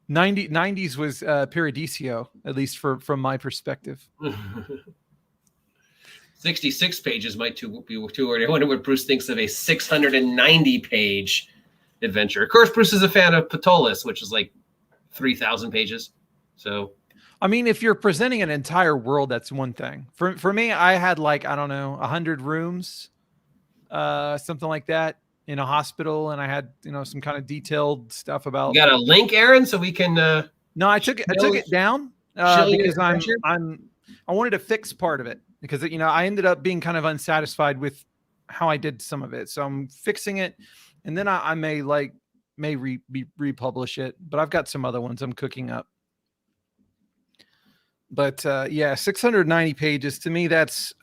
90s was Paradiso, at least from my perspective. 66 pages might be too early. I wonder what Bruce thinks of a 690-page adventure. Of course, Bruce is a fan of Patolis, which is like 3,000 pages. So, I mean, if you're presenting an entire world, that's one thing. For me, I had like, I don't know, 100 rooms, something like that, in a hospital, and I had, some kind of detailed stuff about. You got a link, Aaron, so we can. No, I took it down because I wanted to fix part of it, because I ended up being kind of unsatisfied with how I did some of it, so I'm fixing it, and then I may republish it, but I've got some other ones I'm cooking up. But yeah, 690 pages to me, that's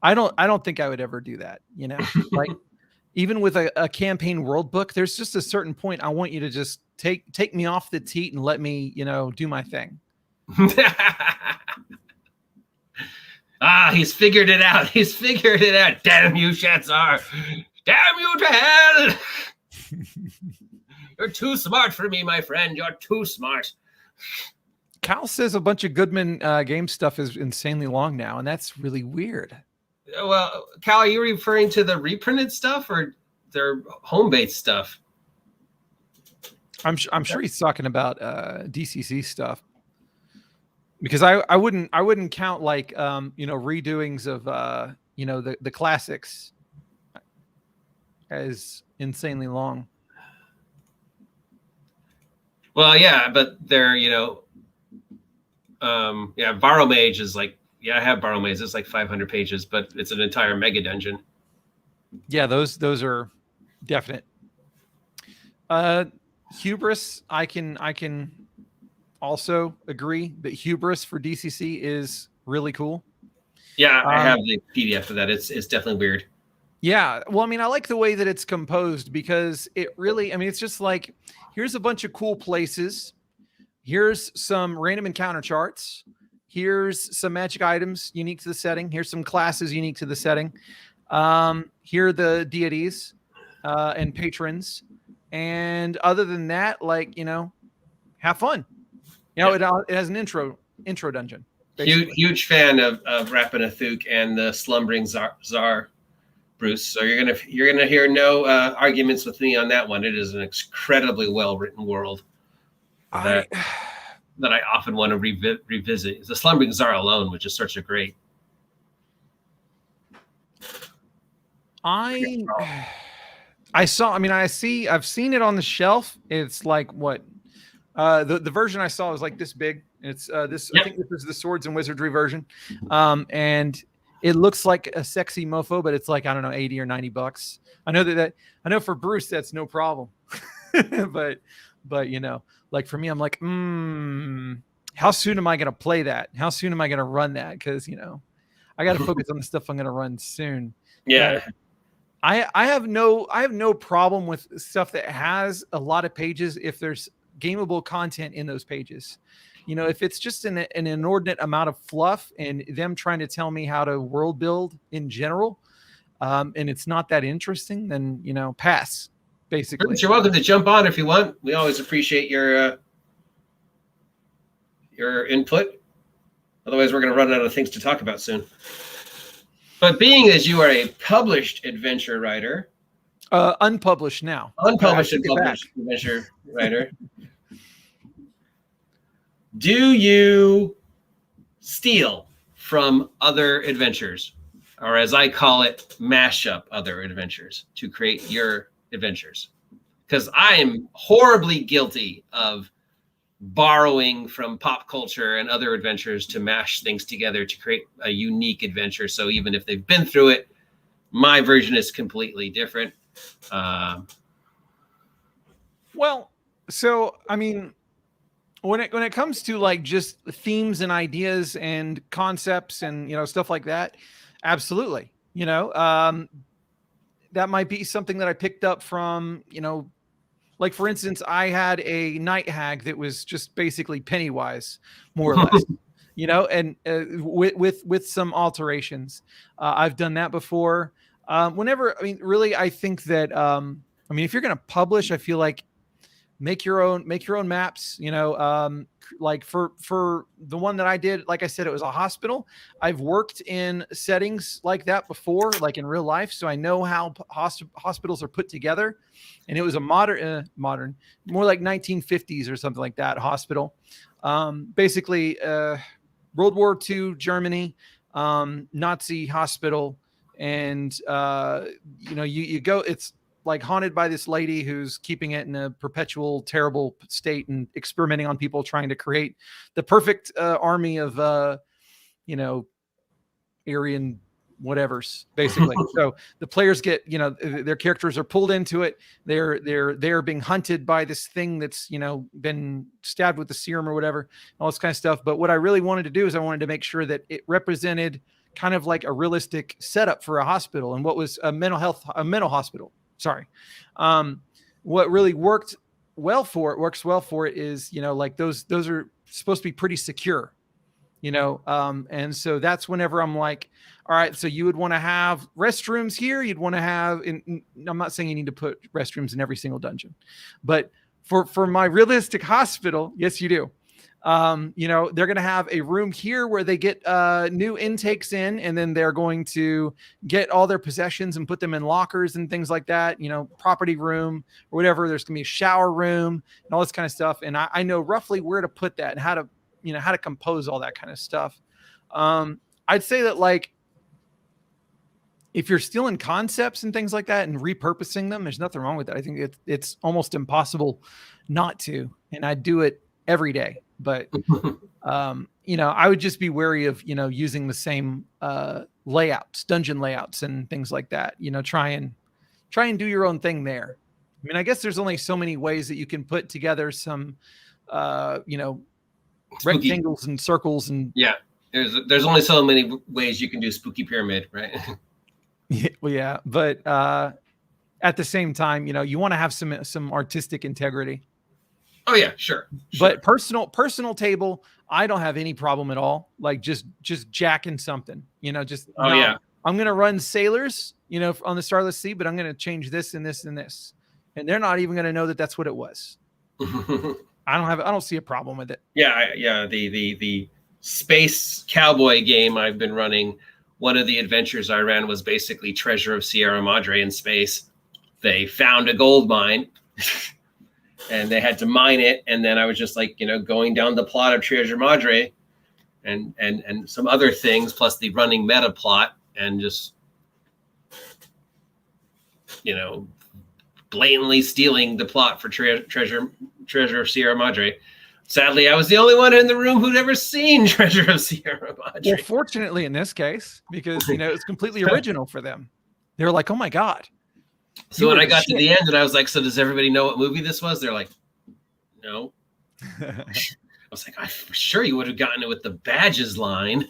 I don't think I would ever do that. Like even with a campaign world book, there's just a certain point I want you to just take me off the teat and let me, do my thing. He's figured it out. Damn you, Shatzar. Damn you to hell. You're too smart for me, my friend. You're too smart. Cal says a bunch of Goodman game stuff is insanely long now, and that's really weird. Well, Cal, are you referring to the reprinted stuff or their home-based stuff? I'm sure he's talking about DCC stuff, because I wouldn't count like redoings of the classics as insanely long. Well, yeah, but they're Borrow Mage is like, I have Borrow Mage. It's like 500 pages, but it's an entire mega dungeon. Yeah, those are definite. Hubris, I can also agree that Hubris for DCC is really cool. Yeah, I have the PDF of that. It's definitely weird. Yeah, well, I mean, I like the way that it's composed, because it really, it's just like, here's a bunch of cool places. Here's some random encounter charts. Here's some magic items unique to the setting. Here's some classes unique to the setting. Here are the deities and patrons. And other than that, like, have fun. It has an intro dungeon. Huge fan of Rapanathuk and the Slumbering Czar, Bruce. So you're gonna hear no arguments with me on that one. It is an incredibly well written world that I often want to revisit. The Slumbering Czar alone, which is such a great. I've seen it on the shelf. It's like what the version I saw was like this big. It's this. Yep. I think this is the Swords and Wizardry version, and it looks like a sexy mofo, but it's like, I don't know, $80 or $90. I know for Bruce that's no problem, but like for me, I'm like, how soon am I going to play that? How soon am I going to run that? Because I got to focus on the stuff I'm going to run soon. Yeah. But I have no problem with stuff that has a lot of pages if there's gameable content in those pages. If it's just an inordinate amount of fluff and them trying to tell me how to world build in general, and it's not that interesting, then pass. Basically, Bruce, you're welcome to jump on if you want. We always appreciate your input. Otherwise, we're going to run out of things to talk about soon. But being as you are a published adventure writer, unpublished now, unpublished and published adventure writer, do you steal from other adventures, or as I call it, mash up other adventures to create your adventures? Because I am horribly guilty of borrowing from pop culture and other adventures to mash things together to create a unique adventure. So even if they've been through it, my version is completely different. Well, so I mean, when it comes to like just themes and ideas and concepts and stuff like that, absolutely. That might be something that I picked up from like, for instance, I had a night hag that was just basically Pennywise, more or less, and with some alterations. I've done that before. Whenever, I mean, really, I think that, I mean, if you're going to publish, I feel like make your own maps, like for the one that I did, like I said, it was a hospital. I've worked in settings like that before, like in real life. So I know how hospitals are put together, and it was a modern, more like 1950s or something like that hospital. Basically, World War II Germany, Nazi hospital. And, you go, it's like haunted by this lady who's keeping it in a perpetual terrible state and experimenting on people, trying to create the perfect army of Aryan whatevers, basically. So the players get, their characters are pulled into it. They're being hunted by this thing that's, been stabbed with the serum or whatever, all this kind of stuff. But what I really wanted to do is I wanted to make sure that it represented kind of like a realistic setup for a hospital, and what was a mental hospital. Sorry. What really works well for it is, like those are supposed to be pretty secure, and so that's whenever I'm like, all right, so you would want to have restrooms here. You'd want to have, I'm not saying you need to put restrooms in every single dungeon, but for my realistic hospital, yes, you do. They're going to have a room here where they get new intakes in, and then they're going to get all their possessions and put them in lockers and things like that, property room or whatever. There's going to be a shower room and all this kind of stuff. And I know roughly where to put that and how to compose all that kind of stuff. I'd say that, like, if you're stealing concepts and things like that and repurposing them, there's nothing wrong with that. I think it's almost impossible not to, and I do it every day. But, I would just be wary of, using the same layouts, dungeon layouts and things like that, try and do your own thing there. I mean, I guess there's only so many ways that you can put together some, rectangles and circles. And yeah, there's only so many ways you can do spooky pyramid, right? Well, yeah. But at the same time, you want to have some artistic integrity. Oh yeah, sure. But personal table, I don't have any problem at all. Like just jacking something, I'm going to run sailors, on the Starless Sea, but I'm going to change this and this and this. And they're not even going to know that that's what it was. I don't see a problem with it. Yeah. The space cowboy game I've been running, one of the adventures I ran was basically Treasure of Sierra Madre in space. They found a gold mine. And they had to mine it, and then I was just like, going down the plot of Treasure Madre, and some other things, plus the running meta plot, and just, blatantly stealing the plot for Treasure of Sierra Madre. Sadly, I was the only one in the room who'd ever seen Treasure of Sierra Madre. Well, fortunately, in this case, because it's completely original for them. They were like, "Oh my god." So when I got to the end and I was like, so does everybody know what movie this was? They're like, no. I was like, I'm sure you would have gotten it with the badges line.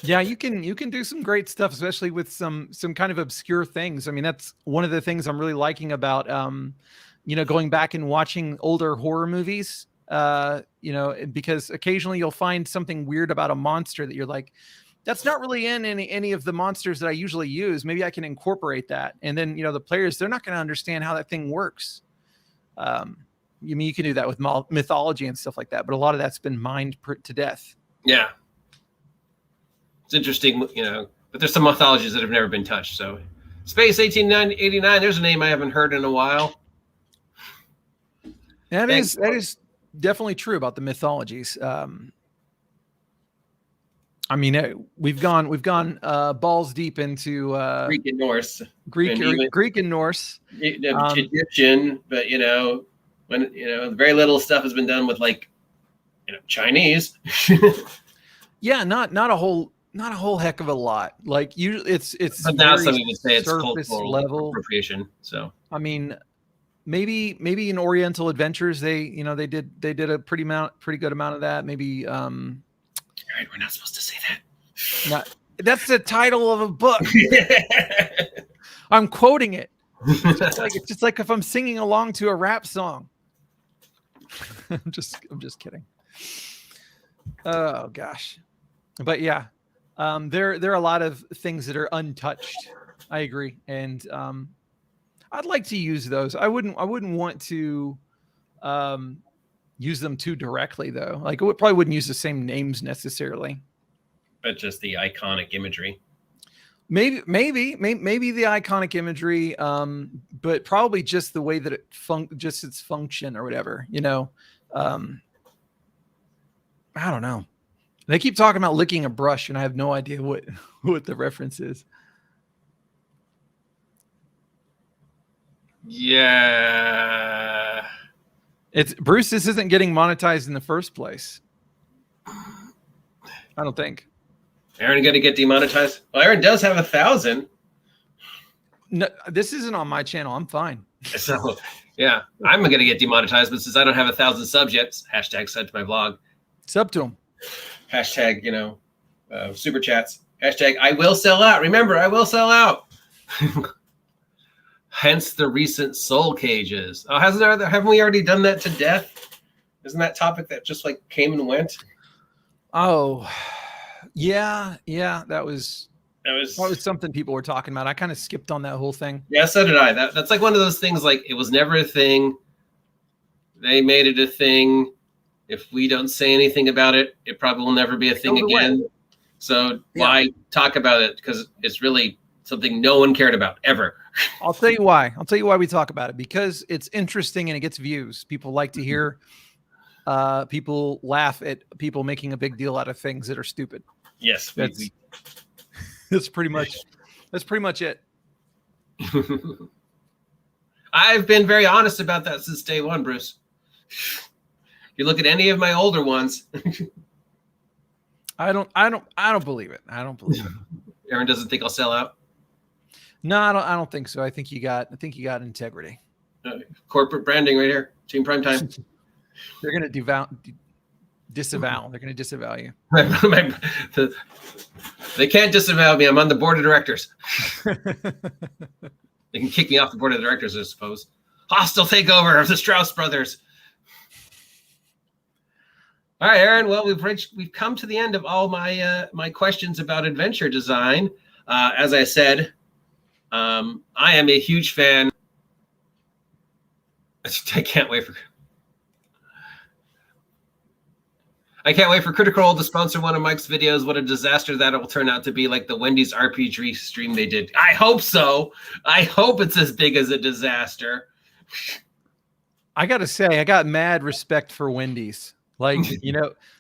Yeah, you can do some great stuff, especially with some kind of obscure things. I mean, that's one of the things I'm really liking about, going back and watching older horror movies, because occasionally you'll find something weird about a monster that you're like, that's not really in any of the monsters that I usually use. Maybe I can incorporate that. And then, the players, they're not going to understand how that thing works. You can do that with mythology and stuff like that, but a lot of that's been mined to death. Yeah. It's interesting, but there's some mythologies that have never been touched. So Space 1889, there's a name I haven't heard in a while. That is definitely true about the mythologies. I mean, we've gone balls deep into Greek and Norse, Greek and Norse, Egyptian, but when very little stuff has been done with Chinese. Yeah, not a whole heck of a lot. Like it's. But now some would say it's surface cultural level appropriation. So I mean, maybe in Oriental Adventures they did a pretty good amount of that. Maybe. All right, we're not supposed to say that. That's the title of a book. I'm quoting it. It's just like if I'm singing along to a rap song. I'm just kidding. Oh gosh. But yeah, there are a lot of things that are untouched I agree. And I'd like to use those. I wouldn't want to use them too directly though. Like I probably wouldn't use the same names necessarily. But just the iconic imagery. Maybe the iconic imagery, but probably just the way that it just its function or whatever, you know. I don't know. They keep talking about licking a brush, and I have no idea what the reference is. Yeah, It's Bruce. This isn't getting monetized in the first place. I don't think. Aaron going to get demonetized? Well, Aaron does have 1,000. No, this isn't on my channel. I'm fine. So, yeah, I'm going to get demonetized, but since I don't have 1,000 subjects, hashtag sub to my blog. Sub to them. Hashtag, super chats. Hashtag, I will sell out. Remember, I will sell out. Hence the recent soul cages. Oh, haven't we already done that to death? Isn't that topic that just like came and went? Oh, yeah. That was something people were talking about. I kind of skipped on that whole thing. Yeah, so did I. That's like one of those things. Like it was never a thing. They made it a thing. If we don't say anything about it, it probably will never be a thing again. So why talk about it? Because it's really something no one cared about ever. I'll tell you why. We talk about it, because it's interesting and it gets views. People like to hear people laugh at people making a big deal out of things that are stupid. Yes, that's pretty much it. I've been very honest about that since day one, Bruce. You look at any of my older ones. I don't believe it. I don't believe it. Aaron doesn't think I'll sell out. No, I don't think so. I think you got integrity. Corporate branding right here. Team Primetime. They're going to disavow. They're going to disavow you. They can't disavow me. I'm on the board of directors. They can kick me off the board of directors, I suppose. Hostile takeover of the Strauss brothers. All right, Aaron. Well, we've come to the end of all my questions about adventure design. As I said, I am a huge fan. I can't wait for Critical Role to sponsor one of Mike's videos. What a disaster that will turn out to be, like the Wendy's RPG stream they did. I hope so. I hope it's as big as a disaster. I got to say, I got mad respect for Wendy's. Like,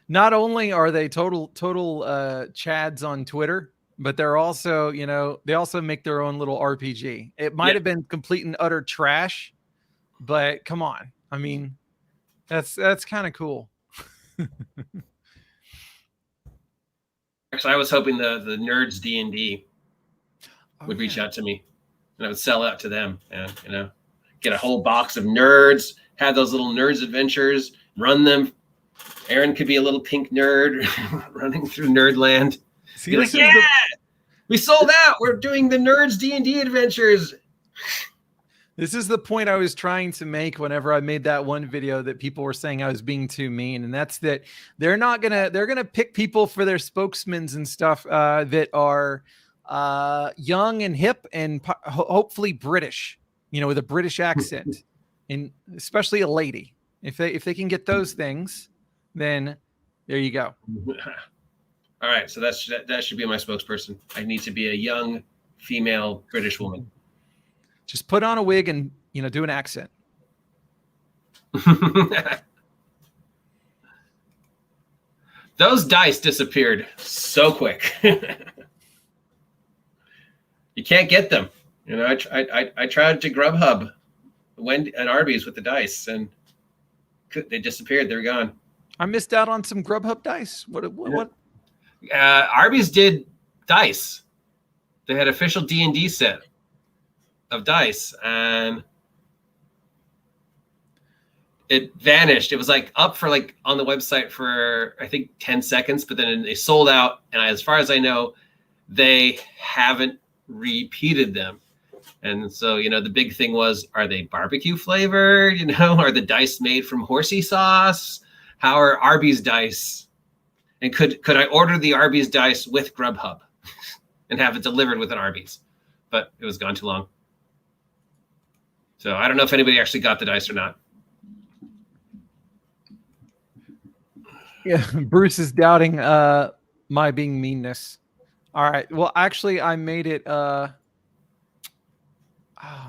not only are they total chads on Twitter, but they're also, they also make their own little RPG. It might have been complete and utter trash, but come on. I mean, that's kind of cool. Actually, I was hoping the Nerds D&D would reach out to me, and I would sell out to them, and get a whole box of nerds, have those little Nerds adventures, run them. Aaron could be a little pink nerd running through Nerdland. See, like, we sold out. We're doing the Nerds D&D adventures. This is the point I was trying to make whenever I made that one video that people were saying I was being too mean. And that's that they're going to pick people for their spokesmen and stuff that are young and hip and hopefully British, with a British accent, and especially a lady. If they can get those things, then there you go. All right. So that should be my spokesperson. I need to be a young female British woman. Just put on a wig and, do an accent. Those dice disappeared so quick. You can't get them. I tried to Grubhub and Arby's with the dice, and they disappeared. They're gone. I missed out on some Grubhub dice. What? Arby's did dice. They had official D&D set of dice, and it vanished. It was like up for on the website for I think 10 seconds, but then they sold out. And as far as I know, they haven't repeated them. And so, the big thing was, are they barbecue flavored? Are the dice made from horsey sauce? How are Arby's dice? And could I order the Arby's dice with Grubhub and have it delivered with an Arby's? but it was gone too long. So I don't know if anybody actually got the dice or not. Yeah, Bruce is doubting my being meanness. All right. Well, actually, I made it. Oh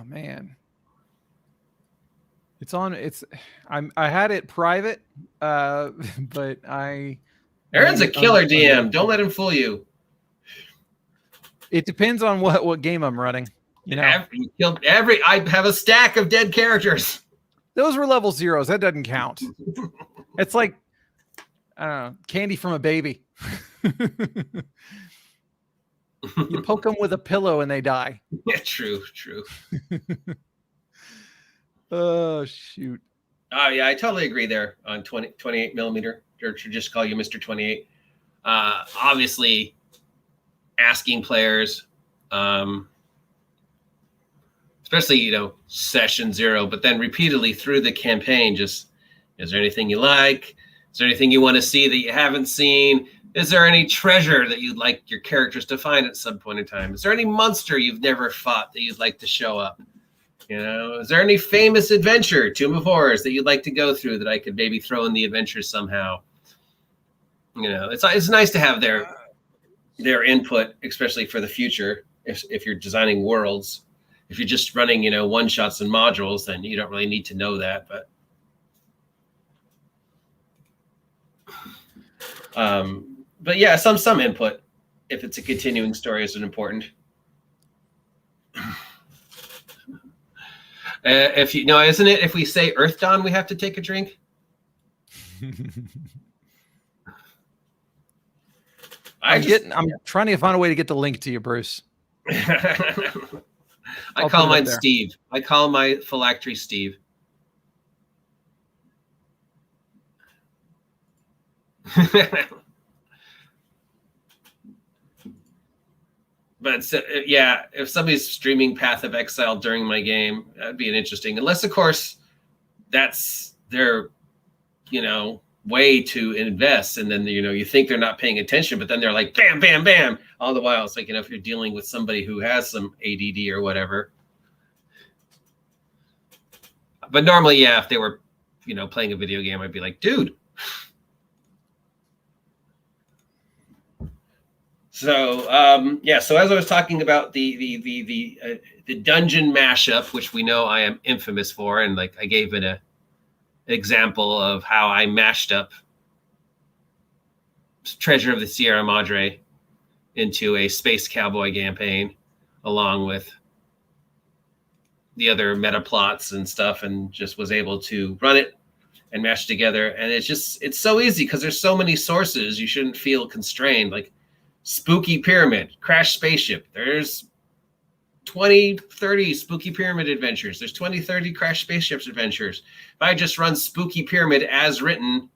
man, it's on. I had it private, but I. Aaron's a killer DM. Don't let him fool you. It depends on what game I'm running. You know, I have a stack of dead characters. Those were level 0s. That doesn't count. It's like, I don't know, candy from a baby. You poke them with a pillow and they die. Yeah, true. Oh, shoot. Oh, yeah, I totally agree there on 28 millimeter. Or should just call you Mr. 28. Obviously, asking players, especially, session 0, but then repeatedly through the campaign, just, is there anything you like? Is there anything you want to see that you haven't seen? Is there any treasure that you'd like your characters to find at some point in time? Is there any monster you've never fought that you'd like to show up? Is there any famous adventure, Tomb of Horrors, that you'd like to go through that I could maybe throw in the adventure somehow? It's nice to have their input, especially for the future. If you're designing worlds, if you're just running, one shots and modules, then you don't really need to know that. But yeah, some input if it's a continuing story isn't important. Isn't it? If we say Earth Dawn, we have to take a drink. I'm trying to find a way to get the link to you, Bruce. I call mine Steve. I call my phylactery Steve. But if somebody's streaming Path of Exile during my game, that'd be an interesting. Unless, of course, that's their, way to invest, and then you think they're not paying attention, but then they're like bam, bam, bam. All the while, it's like if you're dealing with somebody who has some ADD or whatever. But normally, if they were, playing a video game, I'd be like, dude. So so as I was talking about the dungeon mashup, which we know I am infamous for, and I gave it an example of how I mashed up Treasure of the Sierra Madre into a Space Cowboy campaign, along with the other meta plots and stuff, and just was able to run it and mash it together. And it's so easy because there's so many sources. You shouldn't feel constrained. Like Spooky Pyramid, Crash Spaceship. There's 20, 30 Spooky Pyramid adventures. There's 20, 30 Crash Spaceships adventures. If I just run Spooky Pyramid as written,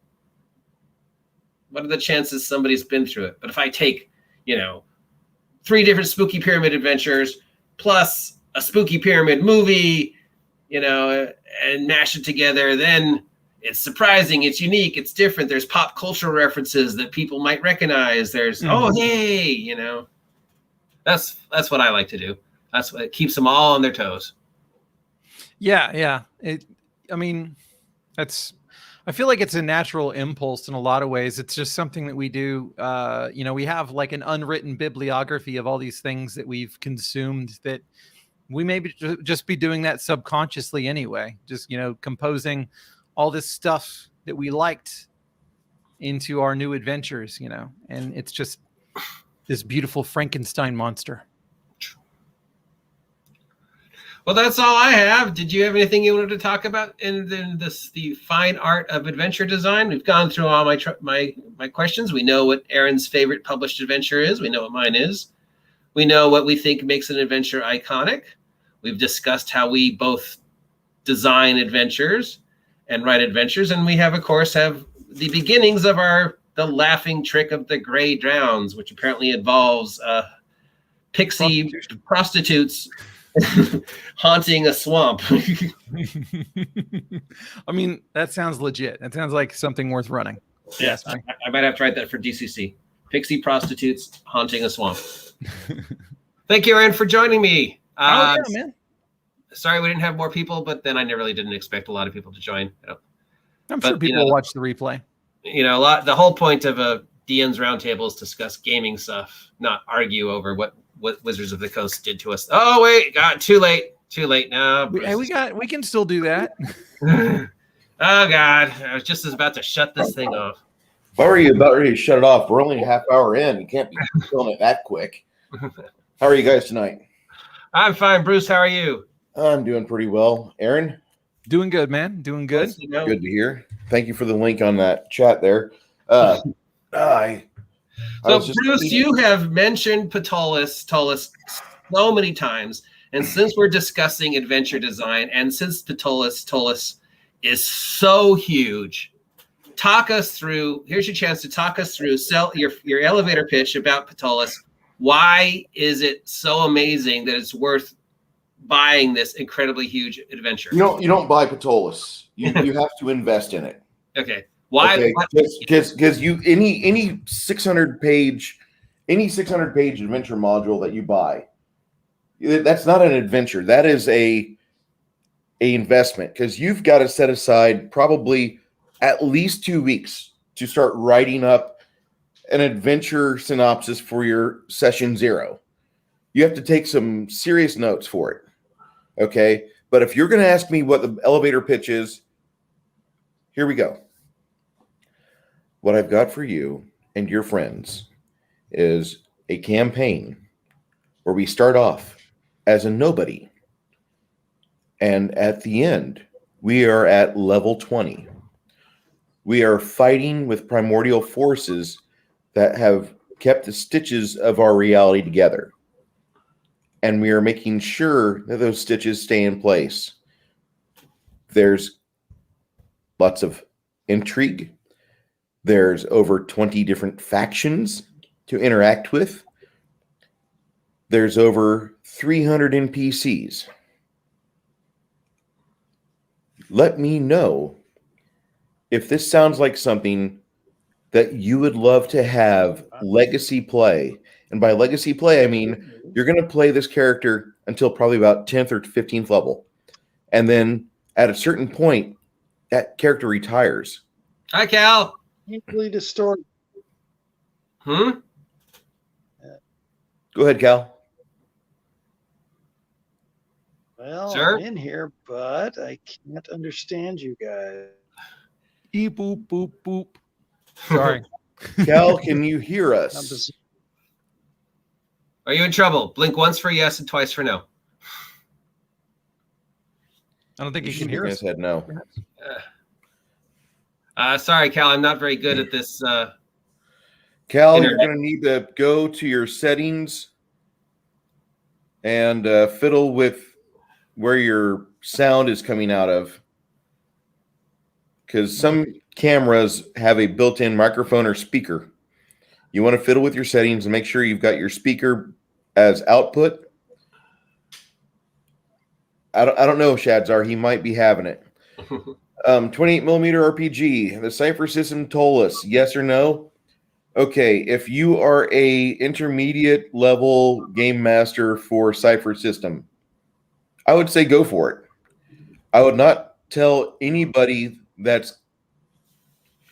what are the chances somebody's been through it? But if I take, 3 different Spooky Pyramid adventures plus a Spooky Pyramid movie, and mash it together, then it's surprising, it's unique, it's different. There's pop cultural references that people might recognize. There's, oh, hey, that's what I like to do. That's what keeps them all on their toes. Yeah. I feel like it's a natural impulse in a lot of ways. It's just something that we do. We have like an unwritten bibliography of all these things that we've consumed that we may just be doing that subconsciously anyway. Just, composing all this stuff that we liked into our new adventures, and it's just this beautiful Frankenstein monster. Well, that's all I have. Did you have anything you wanted to talk about in the fine art of adventure design? We've gone through all my questions. We know what Aaron's favorite published adventure is. We know what mine is. We know what we think makes an adventure iconic. We've discussed how we both design adventures and write adventures, and we have the beginnings of the laughing trick of the Grey Drowns, which apparently involves pixie prostitutes haunting a swamp. That sounds legit. That sounds like something worth running. Yes, I might have to write that for DCC. Pixie prostitutes haunting a swamp. Thank you, Aaron, for joining me. Oh yeah, man. Sorry we didn't have more people, but then I really didn't expect a lot of people to join. I'm sure people will watch the replay. The whole point of a DN's roundtable is discuss gaming stuff, not argue over what Wizards of the Coast did to us. Oh wait, too late now. We can still do that. Oh God, I was just about to shut this thing off. Why were you about ready to shut it off? We're only a half hour in. You can't be filling it that quick. How are you guys tonight? I'm fine, Bruce. How are you? I'm doing pretty well. Aaron? Doing good, man. Doing good. Good to hear. Thank you for the link on that chat there. Bruce, you have mentioned Ptolus so many times, and since we're discussing adventure design, and since Ptolus is so huge, talk us through. Here's your chance to talk us through. Sell your elevator pitch about Ptolus. Why is it so amazing that it's worth buying this incredibly huge adventure? You don't buy Ptolus. You have to invest in it. Okay. Why? Because any 600 page adventure module that you buy, that's not an adventure. That is a investment, because you've got to set aside probably at least 2 weeks to start writing up an adventure synopsis for your session 0. You have to take some serious notes for it. Okay. But if you're going to ask me what the elevator pitch is, here we go. What I've got for you and your friends is a campaign where we start off as a nobody. And at the end, we are at level 20. We are fighting with primordial forces that have kept the stitches of our reality together. And we are making sure that those stitches stay in place. There's lots of intrigue. There's over 20 different factions to interact with. There's over 300 NPCs. Let me know if this sounds like something that you would love to have legacy play. And by legacy play, I mean you're going to play this character until probably about 10th or 15th level. And then at a certain point, that character retires. Hi, Cal. Easily distorted. Go ahead, Cal. Well, sure. I'm in here, but I can't understand you guys. Beep, boop, boop, boop. Sorry. Cal, can you hear us? Are you in trouble? Blink once for yes and twice for no. I don't think he can hear us. Said no. Sorry, Cal. I'm not very good at this. Cal, internet. you're going to need to go to your settings and fiddle with where your sound is coming out of. Because some cameras have a built-in microphone or speaker. You want to fiddle with your settings and make sure you've got your speaker as output. I don't know, Shadzar. He might be having it. 28 millimeter RPG. The Cypher system told us yes or no. Okay, if you are a intermediate level game master for Cypher system, I would say go for it. I would not tell anybody that's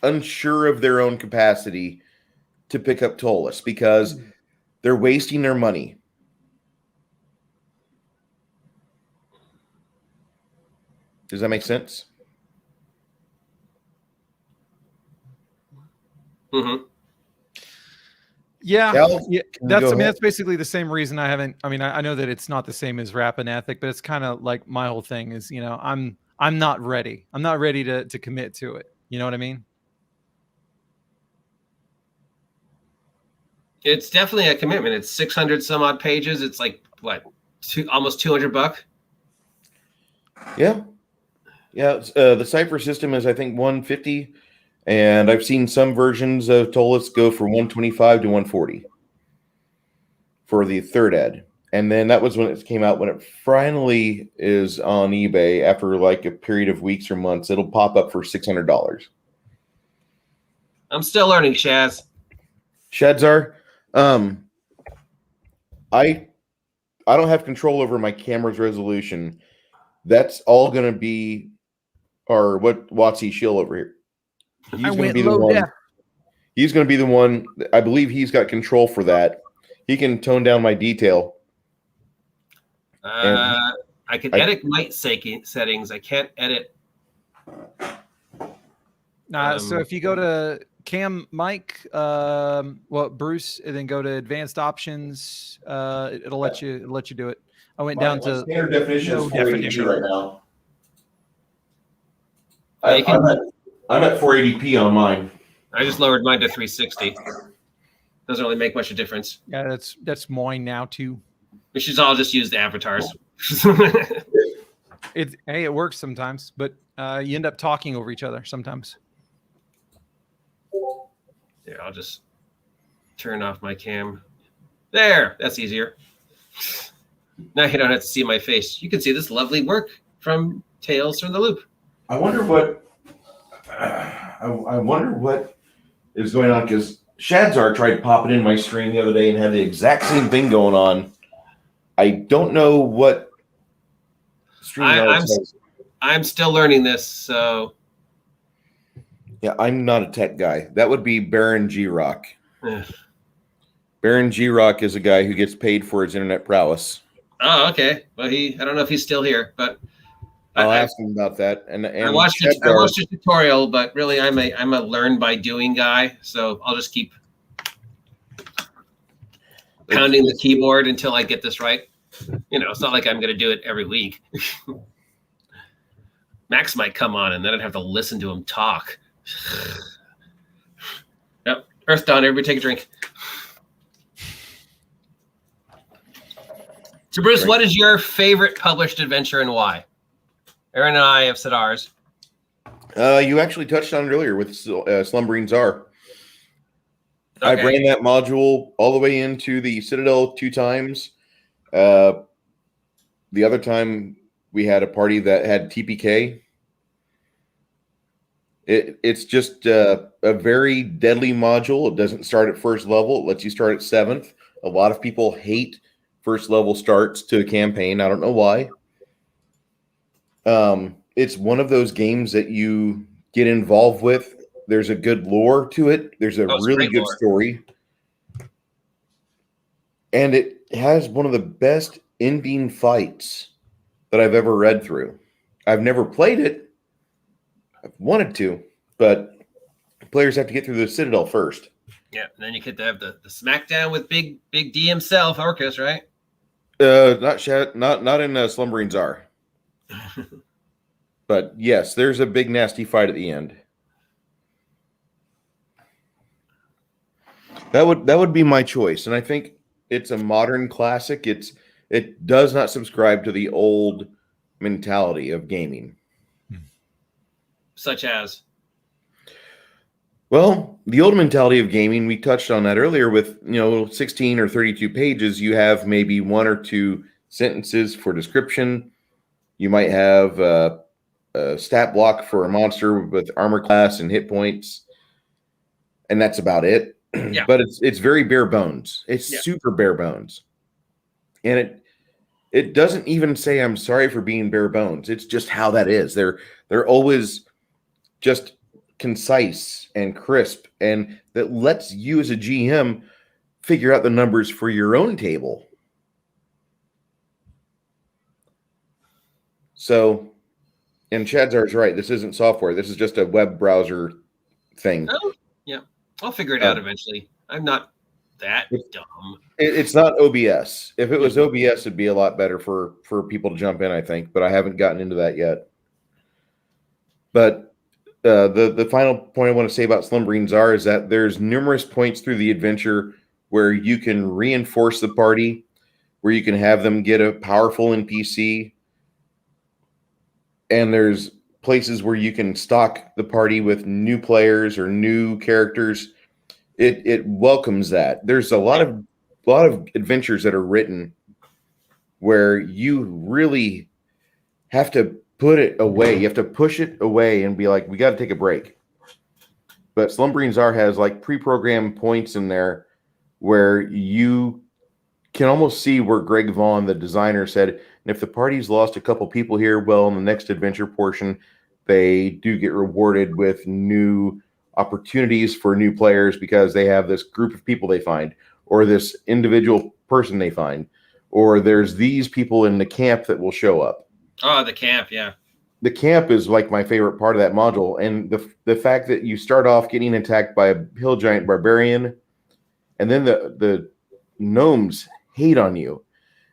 unsure of their own capacity to pick up Ptolus, because they're wasting their money. Does that make sense? Mm-hmm. Yeah, Cal, yeah. go ahead. That's basically the same reason I haven't. I mean, I know that it's not the same as Rapid, but it's kind of like my whole thing is, I'm not ready. I'm not ready to commit to it. You know what I mean? It's definitely a commitment. It's 600 some odd pages. It's like what, almost $200. Yeah. The Cypher system is, I think, 150, and I've seen some versions of Ptolus go for 125 to 140 for the third ed. And then that was when it came out. When it finally is on eBay after like a period of weeks or months, it'll pop up for $600. I'm still learning, Shaz. Shadzar, I I don't have control over my camera's resolution. That's all going to be what Watsy Shill over here. He's I going to went be the low one. def. He's going to be the one. I believe he's got control for that. He can tone down my detail. I can edit mic settings. I can't edit. So if you go to Cam Mike, Bruce, and then go to advanced options, it'll let you do it. I went down to standard definition no is 480p definition right now. Yeah, I'm at 480p on mine. I just lowered mine to 360. Doesn't really make much of a difference. Yeah, that's mine now too. We should all just use the avatars. It works sometimes, but you end up talking over each other sometimes. Yeah, I'll just turn off my cam. There, that's easier. Now you don't have to see my face. You can see this lovely work from Tales from the Loop. I wonder what is going on, because Shadzar tried popping in my stream the other day and had the exact same thing going on. I don't know what stream I'm still learning this, so yeah, I'm not a tech guy. That would be Baron G Rock. Baron G Rock is a guy who gets paid for his internet prowess. Oh, okay. Well, I don't know if he's still here, but I'll ask him about that. And I watched the tutorial, but really, I'm a learn by doing guy, so I'll just keep pounding the keyboard until I get this right. It's not like I'm going to do it every week. Max might come on, and then I'd have to listen to him talk. Yep. Earth Dawn, everybody take a drink. So, Bruce, what is your favorite published adventure and why? Aaron and I have said ours. You actually touched on it earlier with Slumbering Czar. Okay. I ran that module all the way into the Citadel 2 times. The other time we had a party that had TPK. It's just a very deadly module. It doesn't start at first level. It lets you start at 7th. A lot of people hate first level starts to a campaign. I don't know why. It's one of those games that you get involved with. There's a good lore to it. There's a really good story. And it has one of the best ending fights that I've ever read through. I've never played it. I've wanted to, but players have to get through the Citadel first. Yeah, and then you get to have the smackdown with Big D himself, Orcus, right? Not in Slumbering Czar. But yes, there's a big nasty fight at the end. That would be my choice, and I think it's a modern classic. It does not subscribe to the old mentality of gaming. Such as? Well, the old mentality of gaming, we touched on that earlier with, 16 or 32 pages. You have maybe 1 or 2 sentences for description. You might have a stat block for a monster with armor class and hit points. And that's about it. Yeah. But it's very bare bones. It's super bare bones. And it doesn't even say I'm sorry for being bare bones. It's just how that is. They're always just concise and crisp, and that lets you as a GM figure out the numbers for your own table. So, and Chadzar's right. This isn't software. This is just a web browser thing. Oh, yeah. I'll figure it out eventually. I'm not that dumb. It's not OBS. If it was OBS, it'd be a lot better for people to jump in, I think, but I haven't gotten into that yet. But the final point I want to say about Slumbering Czar is that there's numerous points through the adventure where you can reinforce the party, where you can have them get a powerful NPC, and there's places where you can stock the party with new players or new characters. It welcomes that. There's a lot of adventures that are written where you really have to put it away. You have to push it away and be like, we got to take a break. But Slumbering Czar has like pre-programmed points in there where you can almost see where Greg Vaughn, the designer, said, and if the party's lost a couple people here, well, in the next adventure portion, they do get rewarded with new opportunities for new players because they have this group of people they find, or this individual person they find, or there's these people in the camp that will show up. Oh, the camp, yeah. The camp is like my favorite part of that module, and the fact that you start off getting attacked by a hill giant barbarian, and then the gnomes hate on you.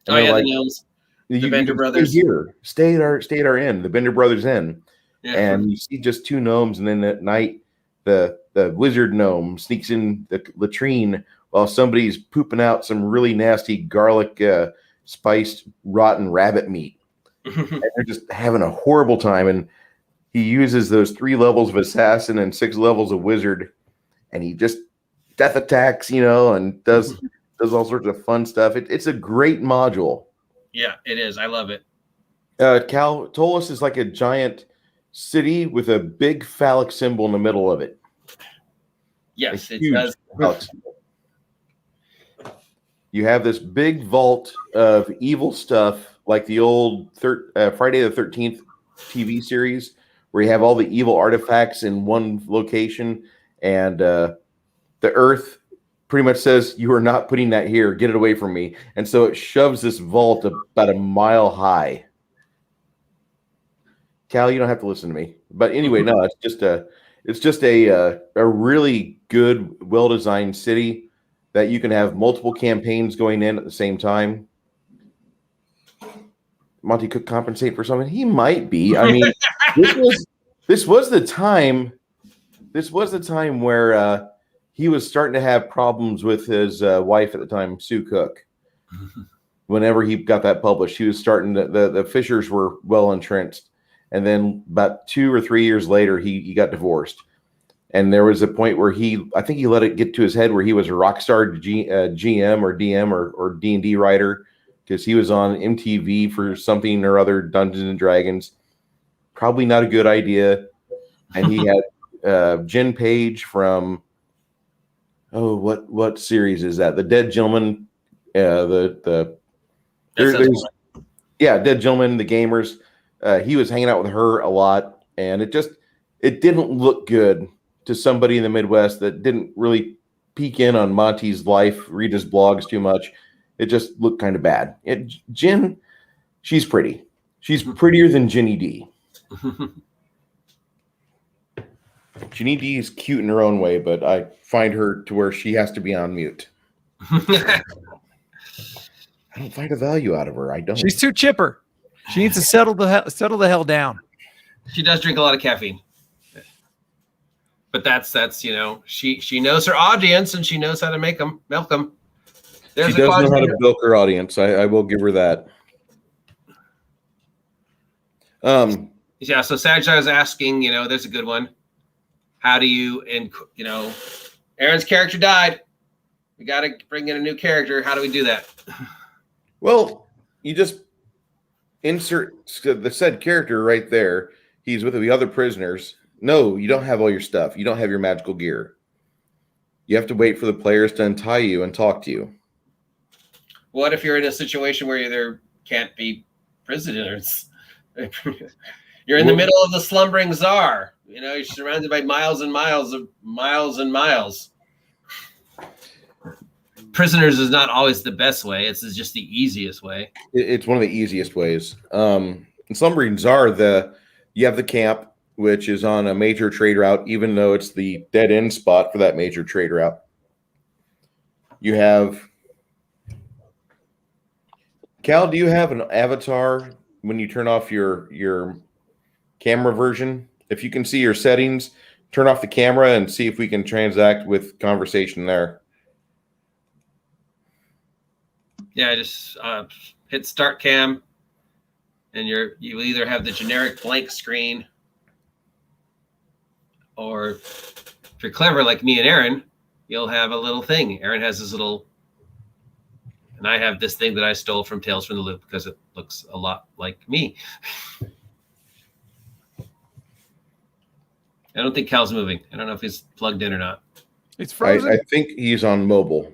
And The like, gnomes. You Bender can brothers. stay here, stay at our inn, the Bender brothers inn, Yeah. and you see just two gnomes, and then at night the wizard gnome sneaks in the latrine while somebody's pooping out some really nasty garlic spiced rotten rabbit meat. And they're just having a horrible time, and he uses those 3 levels of assassin and 6 levels of wizard, and he just death attacks, and does all sorts of fun stuff. It's a great module. Yeah, it is. I love it. Cal Tolis is like a giant city with a big phallic symbol in the middle of it. Yes, it Huge does. phallic symbol. You have this big vault of evil stuff, like the old Friday the 13th TV series, where you have all the evil artifacts in one location, and the Earth pretty much says, you are not putting that here. Get it away from me. And so it shoves this vault about a mile high. Cal, you don't have to listen to me. But anyway, no, it's just a really good, well-designed city that you can have multiple campaigns going in at the same time. Monty could compensate for something. He might be. I mean, this was the time where he was starting to have problems with his wife at the time, Sue Cook. Whenever he got that published, he was starting to, the Fishers were well entrenched. And then about 2 or 3 years later, he got divorced. And there was a point where I think he let it get to his head where he was a rock star GM or DM or D&D writer, because he was on MTV for something or other, Dungeons and Dragons. Probably not a good idea. And he had Jen Page from, what series is that? The Dead Gentleman, Dead Gentleman, the Gamers. He was hanging out with her a lot, and it didn't look good to somebody in the Midwest that didn't really peek in on Monty's life, read his blogs too much. It just looked kind of bad. Jen, she's pretty. She's prettier than Ginny D. Ginny D is cute in her own way, but I find her to where she has to be on mute. I don't find a value out of her. I don't. She's too chipper. She needs to settle the hell down. She does drink a lot of caffeine. But that's she knows her audience, and she knows how to milk them. She does know how to milk her audience. I will give her that. Yeah, so Sagittarius was asking, there's a good one. How do you, Aaron's character died. We got to bring in a new character. How do we do that? Well, you just insert the said character right there. He's with the other prisoners. No, you don't have all your stuff. You don't have your magical gear. You have to wait for the players to untie you and talk to you. What if you're in a situation where there can't be prisoners? You're in the middle of the slumbering czar. You're surrounded by miles and miles of miles and miles. Prisoners is not always the best way. It's just the easiest way. It's one of the easiest ways. In slumbering czar, you have the camp, which is on a major trade route, even though it's the dead end spot for that major trade route. You have Cal, do you have an avatar when you turn off your camera version? If you can see your settings, turn off the camera and see if we can transact with conversation there. Yeah, just hit start cam, and you either have the generic blank screen, or if you're clever like me and Aaron, you'll have a little thing. Aaron has this little, and I have this thing that I stole from Tales from the Loop because it looks a lot like me. I don't think Cal's moving. I don't know if he's plugged in or not. It's frozen. I think he's on mobile.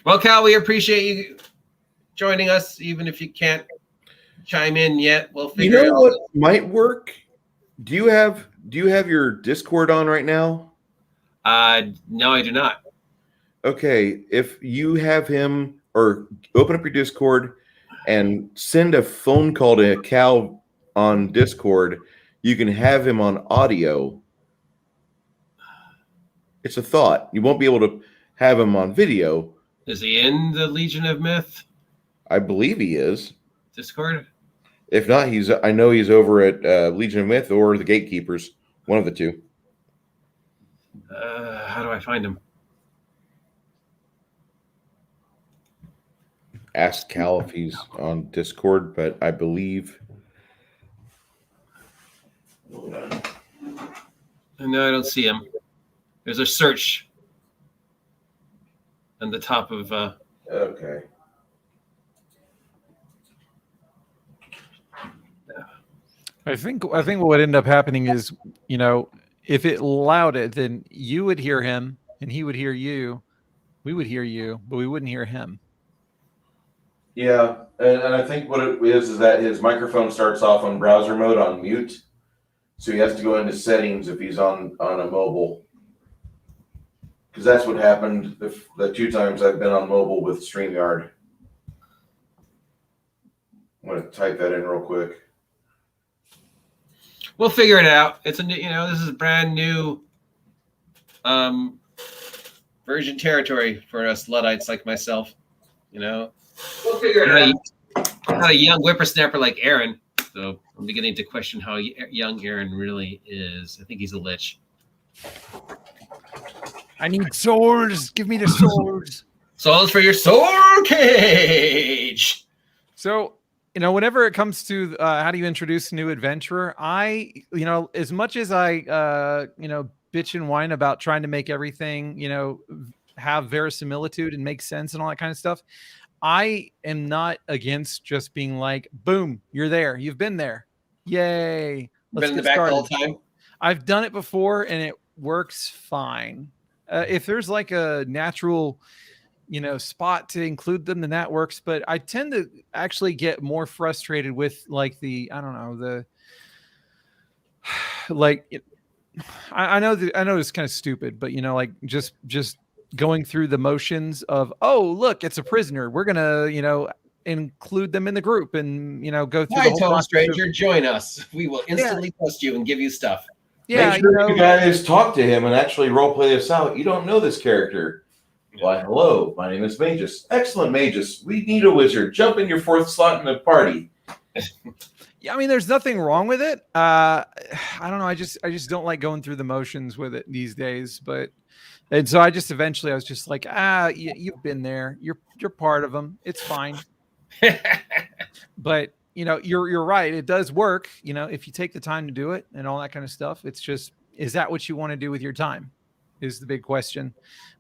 Well, Cal, we appreciate you joining us, even if you can't chime in yet. We'll You figure know it out. what might work? Do you have your Discord on right now? No, I do not. Okay, if you have him, or open up your Discord and send a phone call to Cal on Discord, you can have him on audio. It's a thought. You won't be able to have him on video. Is he in the Legion of Myth I believe he is. Discord? If not, I know he's over at Legion of Myth or the Gatekeepers, one of the two. How do I find him? Ask Cal if he's on Discord, but I believe. No, I don't see him. There's a search on the top of. Okay. I think what would end up happening is, if it allowed it, then you would hear him and he would hear you. We would hear you, but we wouldn't hear him. Yeah, and I think what it is that his microphone starts off on browser mode on mute, so he has to go into settings if he's on a mobile. Because that's what happened the 2 times I've been on mobile with StreamYard. I'm going to type that in real quick. We'll figure it out. It's this is brand new virgin territory for us Luddites like myself. We'll figure it out. I'm not a young whippersnapper like Aaron, so I'm beginning to question how young Aaron really is. I think he's a lich. I need swords. Give me the swords. Souls for your sword cage. So, whenever it comes to how do you introduce a new adventurer, as much as I, bitch and whine about trying to make everything, have verisimilitude and make sense and all that kind of stuff, I am not against just being like, boom, you're there. You've been there. Yay. Been in the back the whole time? I've done it before and it works fine. If there's like a natural, spot to include them, then that works. But I tend to actually get more frustrated with like I know it's kind of stupid, but just going through the motions of, oh, look, it's a prisoner. We're gonna, include them in the group and go through the whole total process stranger, join us. We will instantly post you and give you stuff. Yeah, Make sure you guys talk to him and actually role play this out. You don't know this character. Why, hello, my name is Magus. Excellent, Magus. We need a wizard. Jump in your 4th slot in the party. Yeah, there's nothing wrong with it. I don't know. I just don't like going through the motions with it these days. And so I was just like, you've been there. You're part of them. It's fine. But you're right. It does work. If you take the time to do it and all that kind of stuff. It's just, is that what you want to do with your time? Is the big question.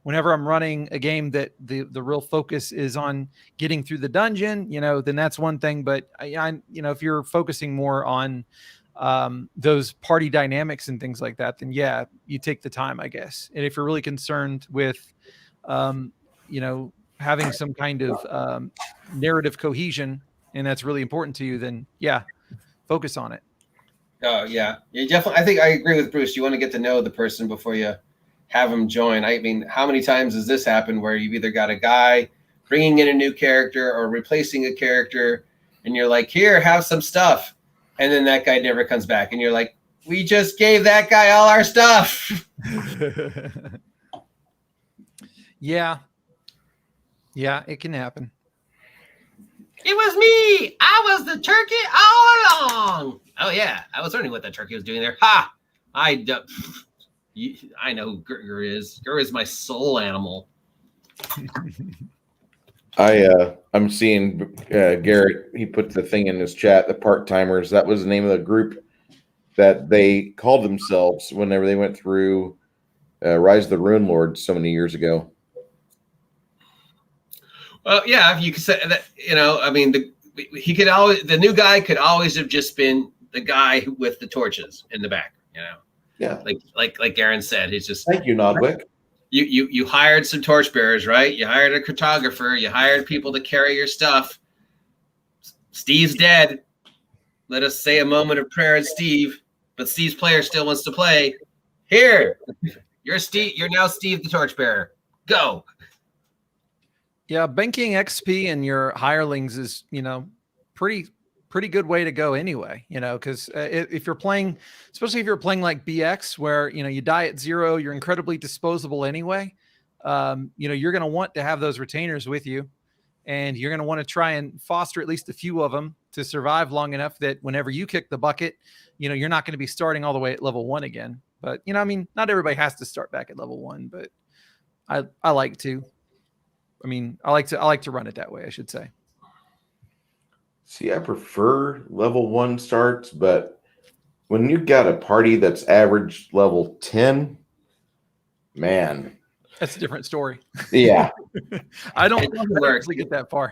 Whenever I'm running a game that the real focus is on getting through the dungeon, then that's one thing. But if you're focusing more on those party dynamics and things like that, then yeah, you take the time, I guess. And if you're really concerned with, having some kind of narrative cohesion, and that's really important to you, then yeah, focus on it. Oh yeah, you definitely. I think I agree with Bruce. You want to get to know the person before you have them join. How many times has this happened where you've either got a guy bringing in a new character or replacing a character, and you're like, here, have some stuff, and then that guy never comes back, and you're like, we just gave that guy all our stuff. Yeah, it can happen. It was me. I was the turkey all along. Oh yeah, I was learning what that turkey was doing there. Ha! I know who Gur is. Gur is my soul animal. I'm seeing Garrett. He put the thing in his chat. The part timers. That was the name of the group that they called themselves whenever they went through Rise of the Rune Lords so many years ago. Well, yeah, if you could say that, the new guy could always have just been the guy with the torches in the back, Yeah. Like Aaron said, he's just. Thank you, Nodwick. you hired some torchbearers, right? You hired a cartographer. You hired people to carry your stuff. Steve's dead. Let us say a moment of prayer in Steve, but Steve's player still wants to play. Here, you're Steve. You're now Steve the torchbearer. Go. Yeah, banking XP in your hirelings is, pretty good way to go anyway, because if you're playing, especially if you're playing like BX where, you die at 0, you're incredibly disposable anyway. You're going to want to have those retainers with you, and you're going to want to try and foster at least a few of them to survive long enough that whenever you kick the bucket, you're not going to be starting all the way at level 1 again. But, not everybody has to start back at level 1, but I like to. I like to run it that way, I should say. See, I prefer level 1 starts, but when you've got a party that's average level 10, man. That's a different story. Yeah. I don't actually get that far.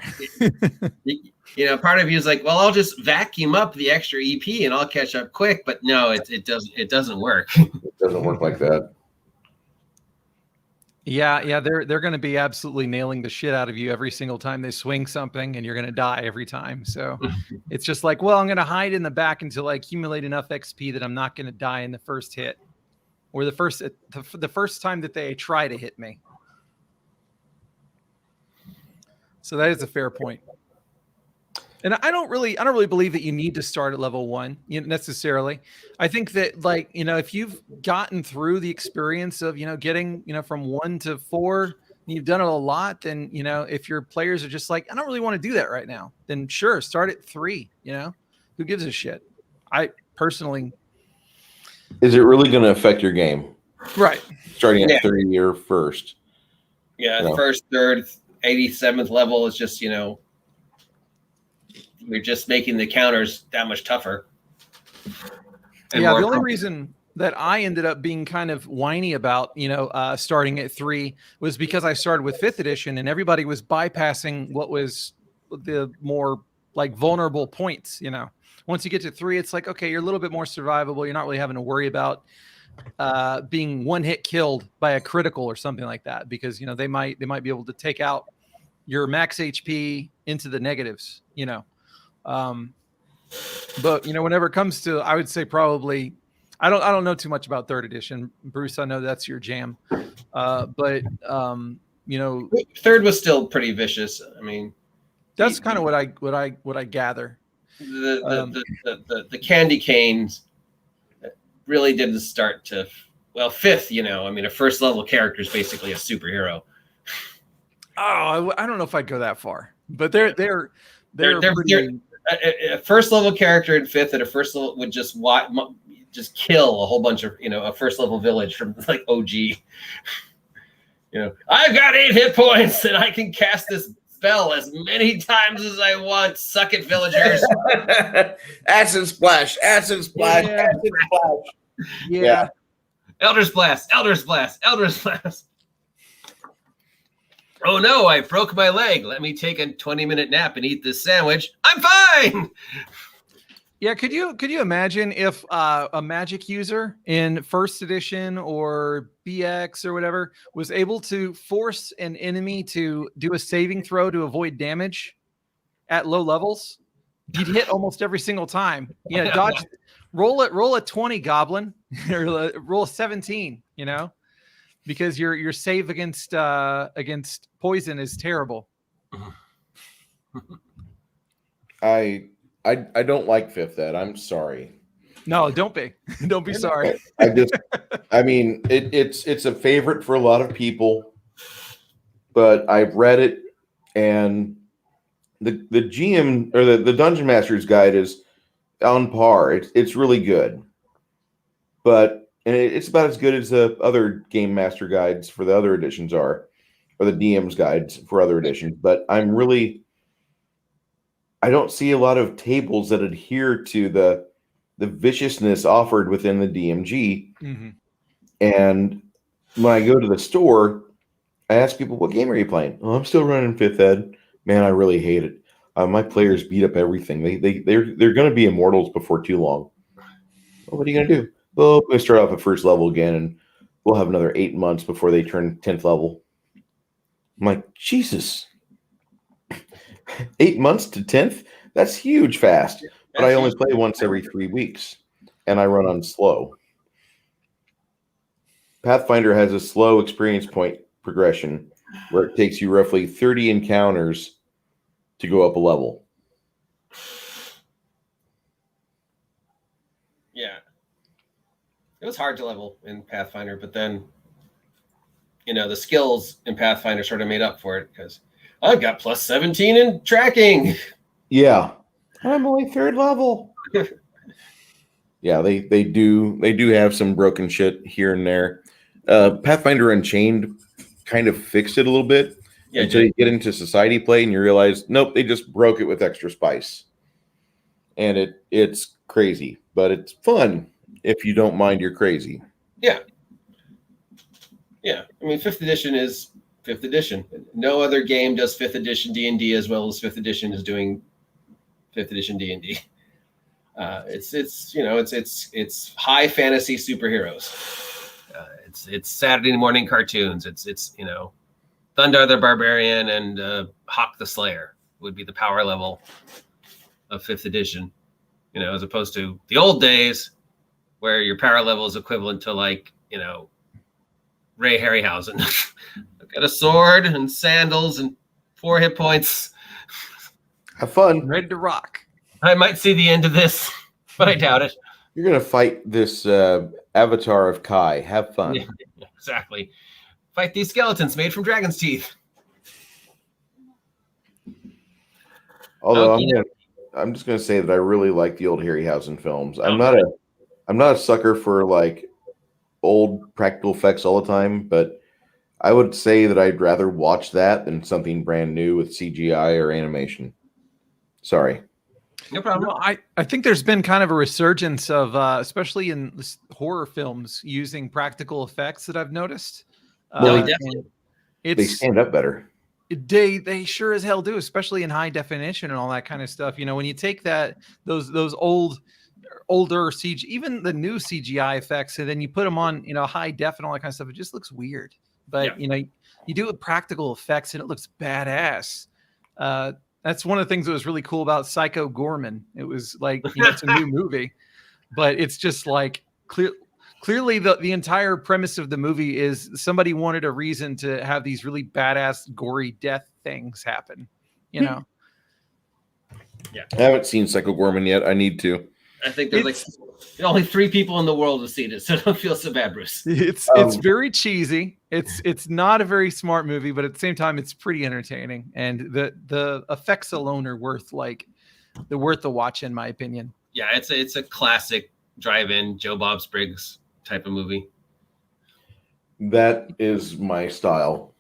Part of you is like, well, I'll just vacuum up the extra EP and I'll catch up quick. But no, it doesn't work. It doesn't work like that. Yeah, they're going to be absolutely nailing the shit out of you every single time they swing something, and you're going to die every time. So it's just like, well, I'm going to hide in the back until I accumulate enough XP that I'm not going to die in the first hit, or the first time that they try to hit me. So that is a fair point. And I don't really believe that you need to start at level 1 necessarily. I think that, if you've gotten through the experience of, getting, from 1 to 4, and you've done it a lot, then, if your players are just like, I don't really want to do that right now, then sure, start at 3, who gives a shit? I personally. Is it really going to affect your game? Right. Starting at 3 or first. Yeah. First, third, 87th level is just, we're just making the counters that much tougher. The only reason that I ended up being kind of whiny about, starting at 3 was because I started with 5th edition and everybody was bypassing what was the more vulnerable points. Once you get to 3, it's like, okay, you're a little bit more survivable. You're not really having to worry about being one hit killed by a critical or something like that, because, they might be able to take out your max HP into the negatives, but whenever it comes to, I would say probably, I don't know too much about 3rd edition, Bruce. I know that's your jam, but 3rd was still pretty vicious. That's kind of what I gather. The candy canes really didn't start to, 5th. A first level character is basically a superhero. Oh, I don't know if I'd go that far, but they're pretty. A first level character in 5th at a first level would just kill a whole bunch of a first level village from OG. I've got 8 hit points and I can cast this spell as many times as I want. Suck it, villagers. Acid splash, acid splash, Yeah. acid splash. Yeah. Elder's blast, Elder's blast, Elder's blast. Oh no, I broke my leg. Let me take a 20-minute nap and eat this sandwich. I'm fine. Yeah, could you imagine if a magic user in 1st edition or BX or whatever was able to force an enemy to do a saving throw to avoid damage at low levels? You'd hit almost every single time. Dodge, roll a 20 goblin or roll a 17, because your save against poison is terrible. I don't like 5th ed. I'm sorry. No, don't be. Don't be sorry. It's a favorite for a lot of people, but I've read it, and the GM or the Dungeon Master's guide is on par. It's really good, but it's about as good as the other Game Master guides for the other editions are, or the DM's guides for other editions. But I don't see a lot of tables that adhere to the viciousness offered within the DMG. Mm-hmm. And when I go to the store, I ask people, what game are you playing? Oh, I'm still running 5th ed. Man, I really hate it. My players beat up everything. They're going to be immortals before too long. Well, what are you going to do? Well, I'm going to start off at 1st level again. And we'll have another 8 months before they turn 10th level. I'm like, Jesus, 8 months to 10th? That's huge fast. But I only play once every 3 weeks, and I run on slow. Pathfinder has a slow experience point progression where it takes you roughly 30 encounters to go up a level. Yeah. It was hard to level in Pathfinder, but then, the skills in Pathfinder sort of made up for it because I've got plus 17 in tracking. Yeah. I'm only 3rd level. Yeah, they do have some broken shit here and there. Pathfinder Unchained kind of fixed it a little bit until you get into society play and you realize, nope, they just broke it with extra spice. And it's crazy, but it's fun if you don't mind you're crazy. Yeah. Yeah. I mean, 5th edition is 5th edition. No other game does 5th edition D&D as well as 5th edition is doing 5th edition D&D. It's high fantasy superheroes. It's Saturday morning cartoons. It's Thundar the Barbarian and Hawk the Slayer would be the power level of 5th edition, as opposed to the old days where your power level is equivalent to Ray Harryhausen. I've got a sword and sandals and 4 hit points. Have fun. Ready to rock. I might see the end of this, but I doubt it. You're going to fight this avatar of Kai. Have fun. Yeah, exactly. Fight these skeletons made from dragon's teeth. Although I'm just going to say that I really like the old Harryhausen films. I'm not a sucker for old practical effects all the time, but I would say that I'd rather watch that than something brand new with CGI or animation. Sorry. No problem. Well, I think there's been kind of a resurgence of, especially in horror films, using practical effects that I've noticed. Definitely. They stand up better. They sure as hell do, especially in high definition and all that kind of stuff. When you take those older CG, even the new CGI effects, and then you put them on, high def and all that kind of stuff, it just looks weird. But you do it with practical effects and it looks badass. That's one of the things that was really cool about Psycho Gorman. It was it's a new movie, but it's just clearly the entire premise of the movie is somebody wanted a reason to have these really badass gory death things happen. Yeah. I haven't seen Psycho Gorman yet. I need to. I think there's only 3 people in the world who've seen it, so don't feel so bad, Bruce. It's very cheesy. It's not a very smart movie, but at the same time, it's pretty entertaining. And the effects alone are worth the watch, in my opinion. Yeah, it's a classic drive-in Joe Bob Briggs type of movie. That is my style.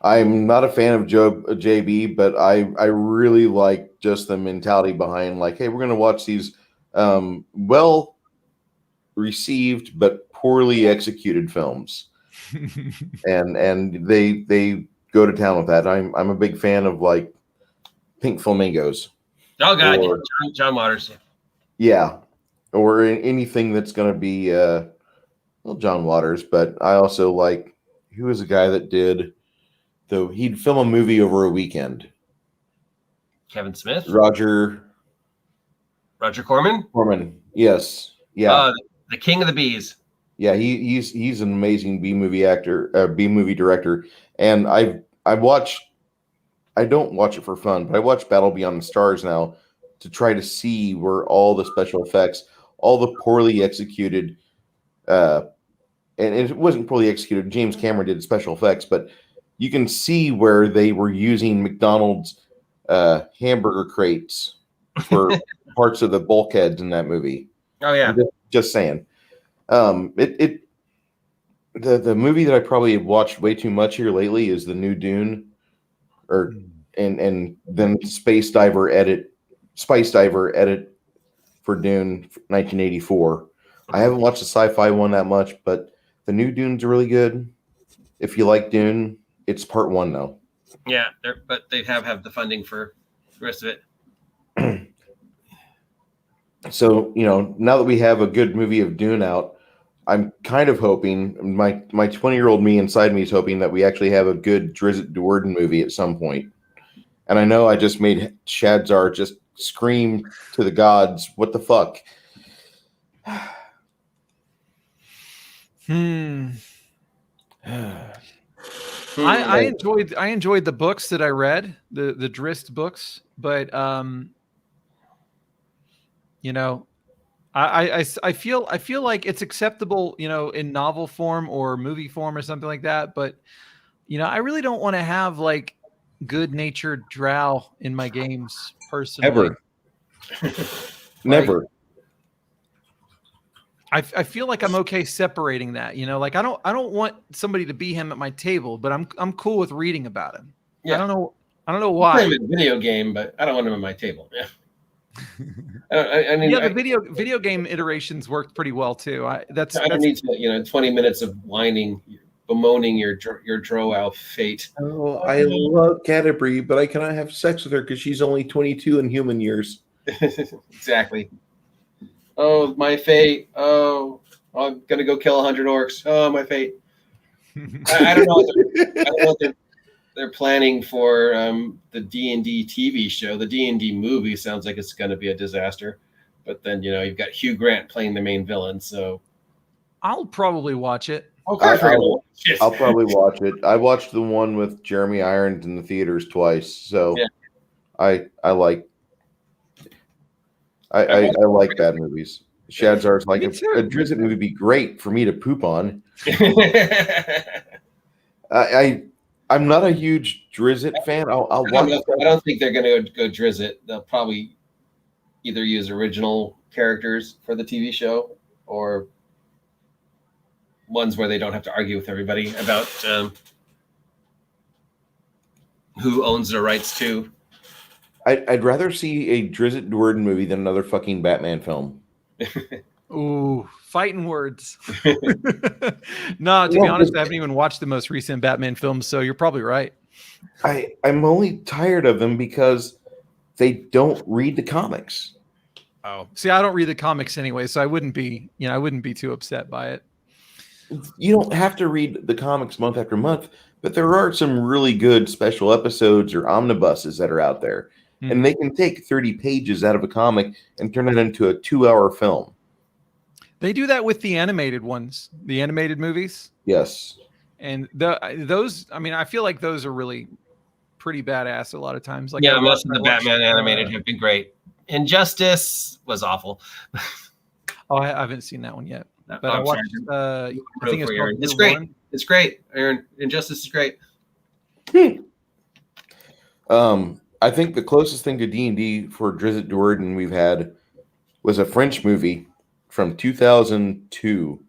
I'm not a fan of JB, but I really like just the mentality behind hey, we're going to watch these well received but poorly executed films, and they go to town with that. I'm a big fan of Pink Flamingos. Oh God, John Waters. Yeah, or anything that's going to be John Waters. But I also who was the guy that did. Though he'd film a movie over a weekend. Kevin Smith? Roger Corman? Corman, yes. Yeah. The King of the Bees. Yeah, he's an amazing B-movie actor, B-movie director. And I don't watch it for fun, but I watch Battle Beyond the Stars now to try to see where all the special effects, all the poorly executed, and it wasn't poorly executed. James Cameron did special effects, but you can see where they were using McDonald's hamburger crates for parts of the bulkheads in that movie. Oh yeah, just saying. The movie that I probably have watched way too much here lately is the new Dune, and then Spice Diver edit for Dune 1984. I haven't watched the sci-fi one that much, but the new Dune's really good. If you like Dune. It's part 1 though. Yeah, but they have the funding for the rest of it. So, now that we have a good movie of Dune out, I'm kind of hoping my 20-year-old me inside me is hoping that we actually have a good Drizzt Do'Urden movie at some point. And I know I just made Shadzar just scream to the gods, "What the fuck?" I enjoyed the books that I read, the Drizzt books, but you know, I feel like it's acceptable, you know, in novel form or movie form or something like that. But you know, I really don't want to have like good-natured drow in my games personally. Never. I feel like I'm okay separating that, you know, like I don't want somebody to be him at my table, but I'm cool with reading about him. Yeah. I don't know Play why. him in a video game, but I don't want him at my table. Yeah. I mean, Yeah, the video game iterations worked pretty well too. I don't need to, 20 minutes of whining, bemoaning your drow fate. Oh, I love Canterbury, but I cannot have sex with her because she's only 22 in human years. Exactly. Oh, my fate. Oh, I'm gonna go kill 100 orcs. Oh, my fate. I don't know. I don't know what they're planning for the D&D TV show. The D&D movie sounds like it's going to be a disaster. But then, you've got Hugh Grant playing the main villain. So I'll probably watch it. of course we're going to watch it. I'll probably watch it. I watched the one with Jeremy Irons in the theaters twice. So yeah. I like bad movies. Shadzar's like a Drizzt movie would be great for me to poop on. I'm not a huge Drizzt fan. I'll watch. I don't think they're going to go Drizzt. They'll probably either use original characters for the TV show or ones where they don't have to argue with everybody about who owns the rights to. I'd rather see a Drizzt Do'Urden movie than another fucking Batman film. Ooh, fighting words. No, to be honest, I haven't even watched the most recent Batman films, so you're probably right. I'm only tired of them because they don't read the comics. Oh, see, I don't read the comics anyway, so I wouldn't be too upset by it. You don't have to read the comics month after month, but there are some really good special episodes or omnibuses that are out there. And they can take 30 pages out of a comic and turn it into a 2-hour film. They do that with the animated ones, the animated movies. Yes. And those, I mean, I feel like those are really pretty badass a lot of times. Like, yeah, most of the Batman animated have been great. Injustice was awful. Oh, I haven't seen that one yet. But I watched, I think it's great. It's great, Aaron. Injustice is great. I think the closest thing to D&D for Drizzt Do'Urden we've had was a French movie from 2002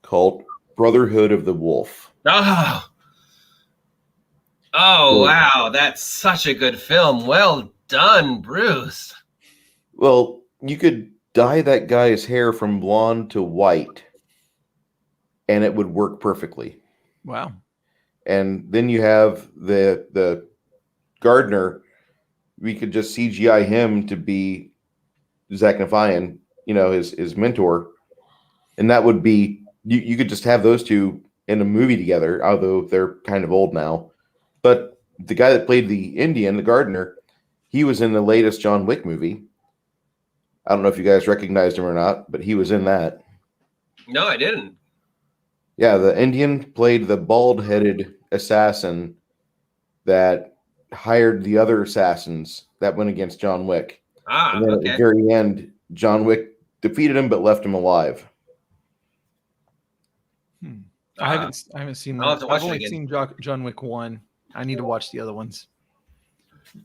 called Brotherhood of the Wolf. Oh, wow. That's such a good film. Well done, Bruce. Well, you could dye that guy's hair from blonde to white, and it would work perfectly. Wow. And then you have the gardener. We could just CGI him to be Zach Nafian, his mentor. And that would be, you could just have those two in a movie together, although they're kind of old now. But the guy that played the Indian, the gardener, he was in the latest John Wick movie. I don't know if you guys recognized him or not, but he was in that. No, I didn't. Yeah, the Indian played the bald-headed assassin that hired the other assassins that went against John Wick. And then at the very end, John Wick defeated him but left him alive. I haven't seen that. I've only seen John Wick 1. I need to watch the other ones.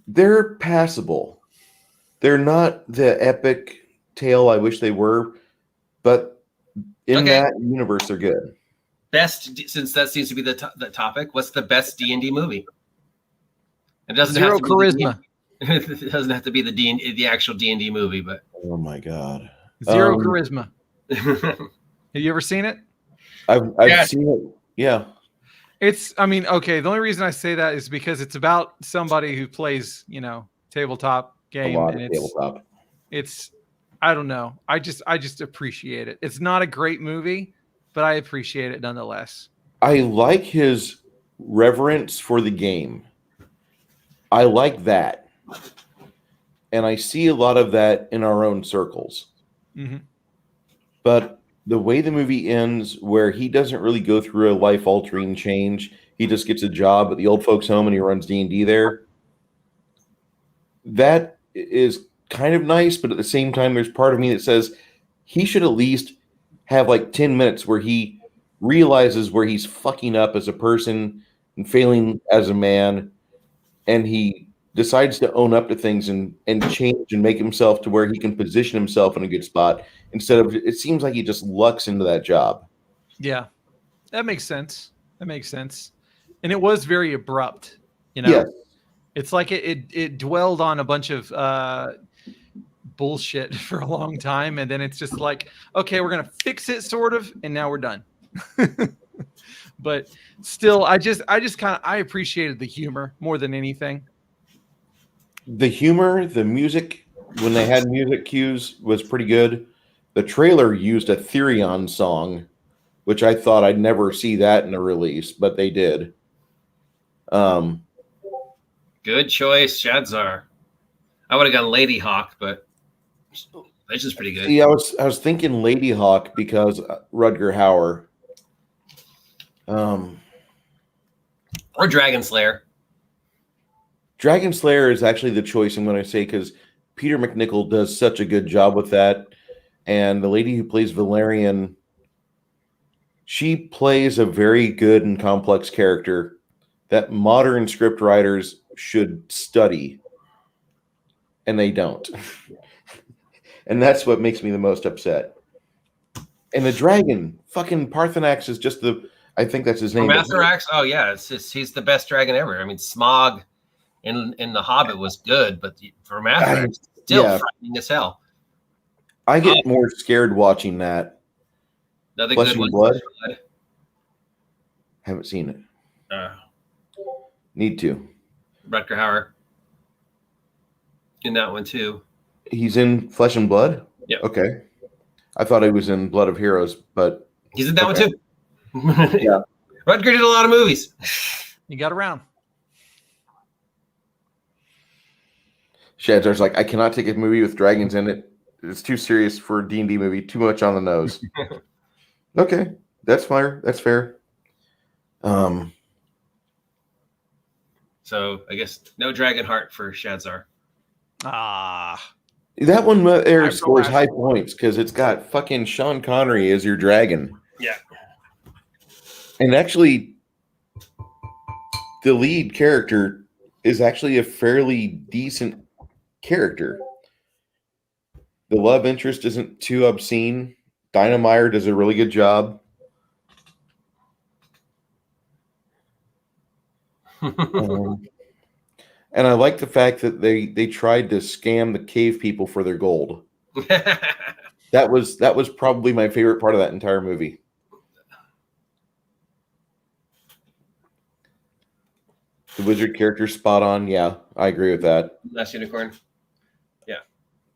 They're passable. They're not the epic tale I wish they were, but in that universe, they're good. Best, since that seems to be the topic, what's the best D&D movie? It doesn't Zero have to charisma. It doesn't have to be the actual D&D movie, but oh my god, Zero charisma. Have you ever seen it? I've seen it. Yeah, the only reason I say that is because it's about somebody who plays, tabletop game, and it's I don't know. I just appreciate it. It's not a great movie, but I appreciate it nonetheless. I like his reverence for the game. I like that. And I see a lot of that in our own circles. Mm-hmm. But the way the movie ends, where he doesn't really go through a life-altering change, he just gets a job at the old folks' home and he runs D&D there. That is kind of nice, but at the same time, there's part of me that says he should at least have like 10 minutes where he realizes where he's fucking up as a person and failing as a man, and he decides to own up to things and change and make himself to where he can position himself in a good spot instead of, it seems like he just lucks into that job. Yeah, that makes sense. That makes sense. And it was very abrupt, Yes. It's like it dwelled on a bunch of bullshit for a long time, and then it's just like, okay, we're gonna fix it, sort of, and now we're done. But still, I appreciated the humor more than anything. The humor, the music, when they had music cues, was pretty good. The trailer used a Therion song, which I thought I'd never see that in a release, but they did. Good choice, Shadzar. I would have gone Lady Hawk, but this is pretty good. See, I was thinking Lady Hawk because Rutger Hauer. Or Dragon Slayer. Dragon Slayer is actually the choice I'm going to say because Peter McNichol does such a good job with that. And the lady who plays Valerian, she plays a very good and complex character that modern script writers should study. And they don't. And that's what makes me the most upset. And the dragon, fucking Parthenax is just I think that's his name. Matherax? Oh, yeah. He's the best dragon ever. I mean, Smog in The Hobbit was good, but for Matherax, still frightening as hell. I get more scared watching that. Another Flesh good and one. Blood? Haven't seen it. Uh, Need to. Rutger Hauer in that one too. He's in Flesh and Blood? Yeah. Okay. I thought he was in Blood of Heroes, but he's in that one too. Yeah. Rutger did a lot of movies. You got around. Shadzar's like, I cannot take a movie with dragons in it. It's too serious for a D&D movie. Too much on the nose. Okay. That's fair. That's fair. So I guess no Dragon Heart for Shadzar. That one there scores high points because it's got fucking Sean Connery as your dragon. Yeah. And actually, the lead character is actually a fairly decent character. The love interest isn't too obscene. Dinah Meyer does a really good job. And I like the fact that they tried to scam the cave people for their gold. That was probably my favorite part of that entire movie. The wizard character spot on. Yeah, I agree with that. Last Unicorn. Yeah.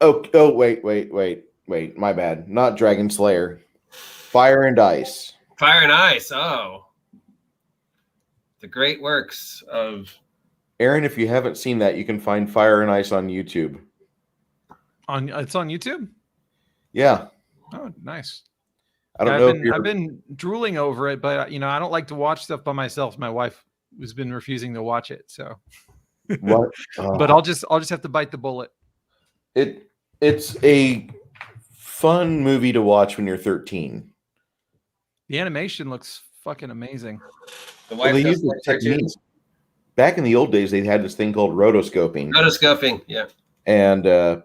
Oh, wait. My bad. Not Dragon Slayer. Fire and Ice. Fire and Ice. Oh. The great works of Aaron, if you haven't seen that, you can find Fire and Ice on YouTube. It's on YouTube? Yeah. Oh, nice. I don't know. I've been drooling over it, but I don't like to watch stuff by myself. My wife has been refusing to watch it, so. What? But I'll just have to bite the bullet. It's a fun movie to watch when you're 13. The animation looks fucking amazing. Well, they use the techniques. Back in the old days, they had this thing called rotoscoping. Rotoscoping, yeah. And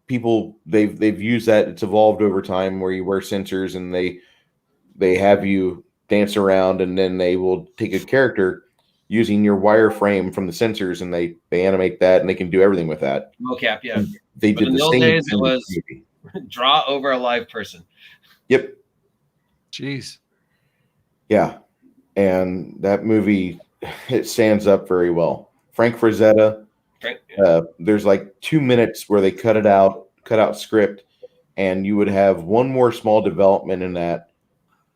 people they've used that. It's evolved over time where you wear sensors and they have you dance around, and then they will take a character using your wireframe from the sensors, and they animate that, and they can do everything with that. Mocap, yeah. They did the same. Days, it was draw over a live person. Yep. Jeez. Yeah, and that movie, it stands up very well. Frank Frazetta. There's like 2 minutes where they cut out script, and you would have one more small development in that,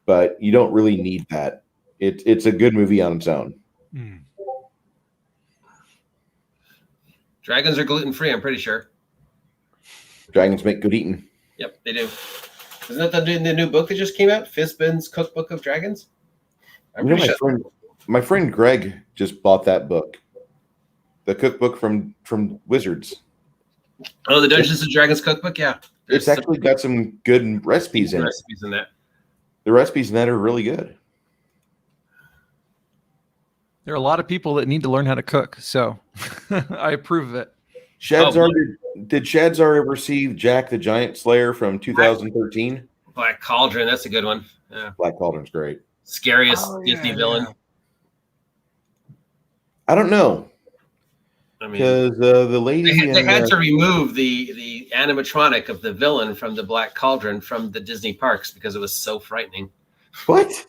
but you don't really need that. It's a good movie on its own. Dragons are gluten-free, I'm pretty sure. Dragons make good eating. Yep, they do. Isn't that the new book that just came out? Fizban's Cookbook of Dragons? I'm You know, pretty sure. my friend Greg just bought that book, the cookbook from Wizards. Oh, the Dungeons and Dragons cookbook? Yeah. It's actually got some good recipes in it. Recipes in that. The recipes in that are really good. There are a lot of people that need to learn how to cook, so I approve of it. Did Shadzar ever see Jack the Giant Slayer from 2013? Black Cauldron, that's a good one. Yeah. Black Cauldron's great. Scariest Disney villain. I don't know. I mean, because the lady they had to remove the animatronic of the villain from the Black Cauldron from the Disney parks because it was so frightening. What?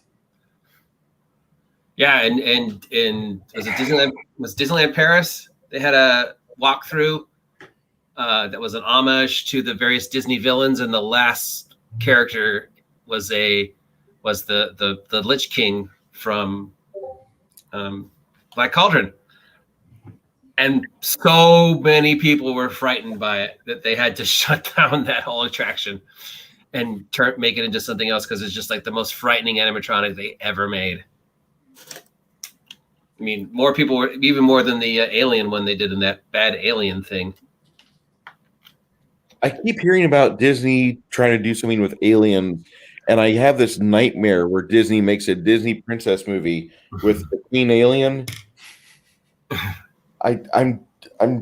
Yeah, and was it Disneyland? Was Disneyland Paris? They had a walkthrough that was an homage to the various Disney villains, and the last character was the Lich King from Black Cauldron. And so many people were frightened by it that they had to shut down that whole attraction and make it into something else because it's just like the most frightening animatronic they ever made. I mean, more people were even more than the alien one they did in that bad alien thing. I keep hearing about Disney trying to do something with aliens, and I have this nightmare where Disney makes a Disney princess movie with the Queen Alien. I'm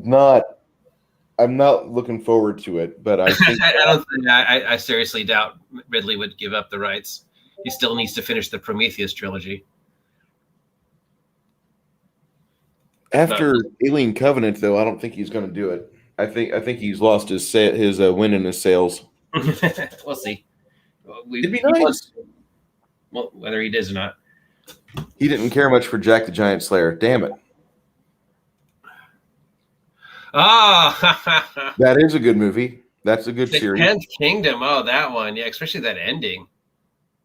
not looking forward to it, but I think I seriously doubt Ridley would give up the rights. He still needs to finish the Prometheus trilogy. After Alien Covenant, though, I don't think he's going to do it. I think he's lost his win in his sales. We'll see. It'd be nice. Well, whether he does or not. He didn't care much for Jack the Giant Slayer. Damn it. Oh, that is a good movie. That's a good series. 10th Kingdom. Oh, that one. Yeah, especially that ending.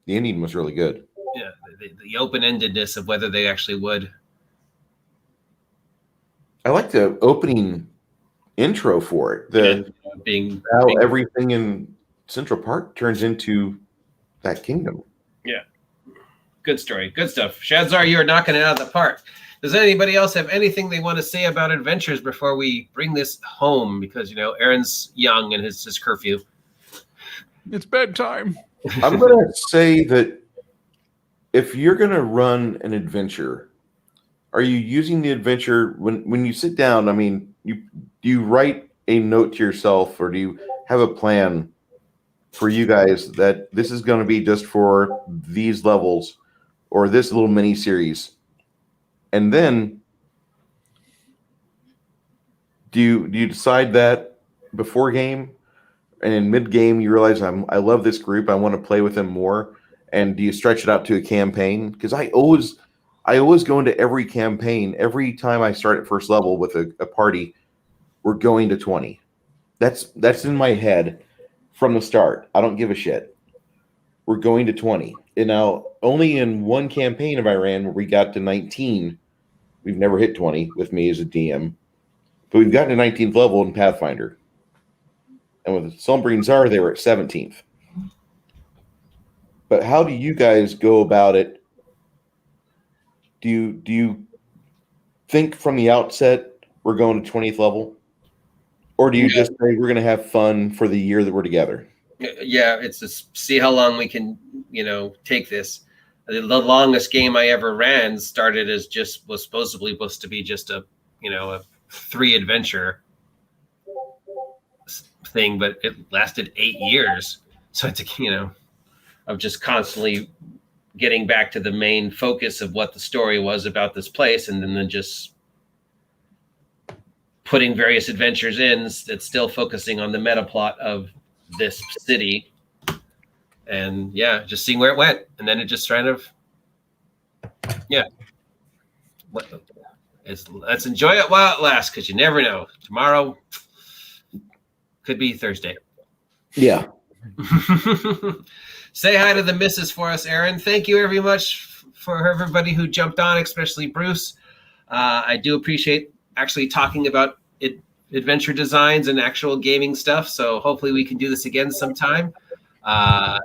The ending was really good. Yeah, the open-endedness of whether they actually would. I like the opening intro for it. Being everything in Central Park turns into that kingdom. Yeah. Good story. Good stuff. Shadzar, you are knocking it out of the park. Does anybody else have anything they want to say about adventures before we bring this home? Because, Aaron's young and his curfew. It's bedtime. I'm going to say that if you're going to run an adventure, are you using the adventure when you sit down? I mean, do you write a note to yourself, or do you have a plan for you guys that this is going to be just for these levels or this little mini series? And then do you decide that before game, and in mid game you realize I love this group, I want to play with them more, and do you stretch it out to a campaign? Because I always go into every campaign. Every time I start at first level with a party, we're going to 20. That's in my head from the start. I don't give a shit. We're going to 20. And now only in one campaign have I ran where we got to 19. We've never hit 20 with me as a DM. But we've gotten to 19th level in Pathfinder. And with Slumbering Czar, they were at 17th. But how do you guys go about it? Do you think from the outset we're going to 20th level? Or do you just say we're going to have fun for the year that we're together? Yeah, it's to see how long we can, take this. The longest game I ever ran started as was supposed to be just a 3 adventure thing, but it lasted 8 years. So it's of just constantly getting back to the main focus of what the story was about this place, and then just putting various adventures in that's still focusing on the meta plot of this city, and just seeing where it went, and then it just kind of let's enjoy it while it lasts, because you never know. Tomorrow could be Thursday. Yeah. Say hi to the missus for us, Aaron. Thank you very much for everybody who jumped on, especially Bruce. I do appreciate actually talking about adventure designs and actual gaming stuff. So hopefully we can do this again sometime. If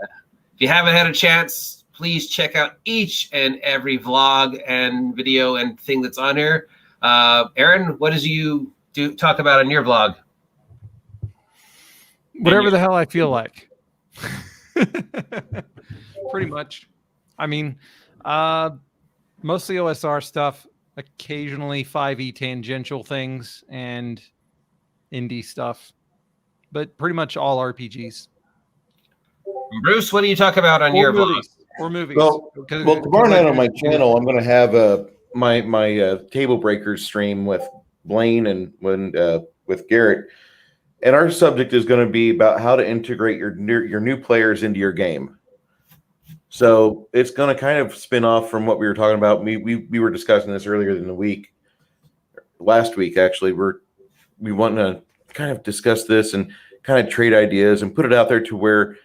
you haven't had a chance, please check out each and every vlog and video and thing that's on here. Aaron, what did you talk about on your vlog? Whatever the hell I feel like. Pretty much. I mean, mostly OSR stuff, occasionally 5e tangential things and indie stuff, but pretty much all RPGs. Bruce, what do you talk about on your vlog? Or movies. Well, tomorrow night on my channel, I'm going to have my Table Breakers stream with Blaine and with Garrett. And our subject is going to be about how to integrate your new players into your game. So it's going to kind of spin off from what we were talking about. We were discussing this earlier in the week. Last week, actually, we want to kind of discuss this and kind of trade ideas and put it out there to where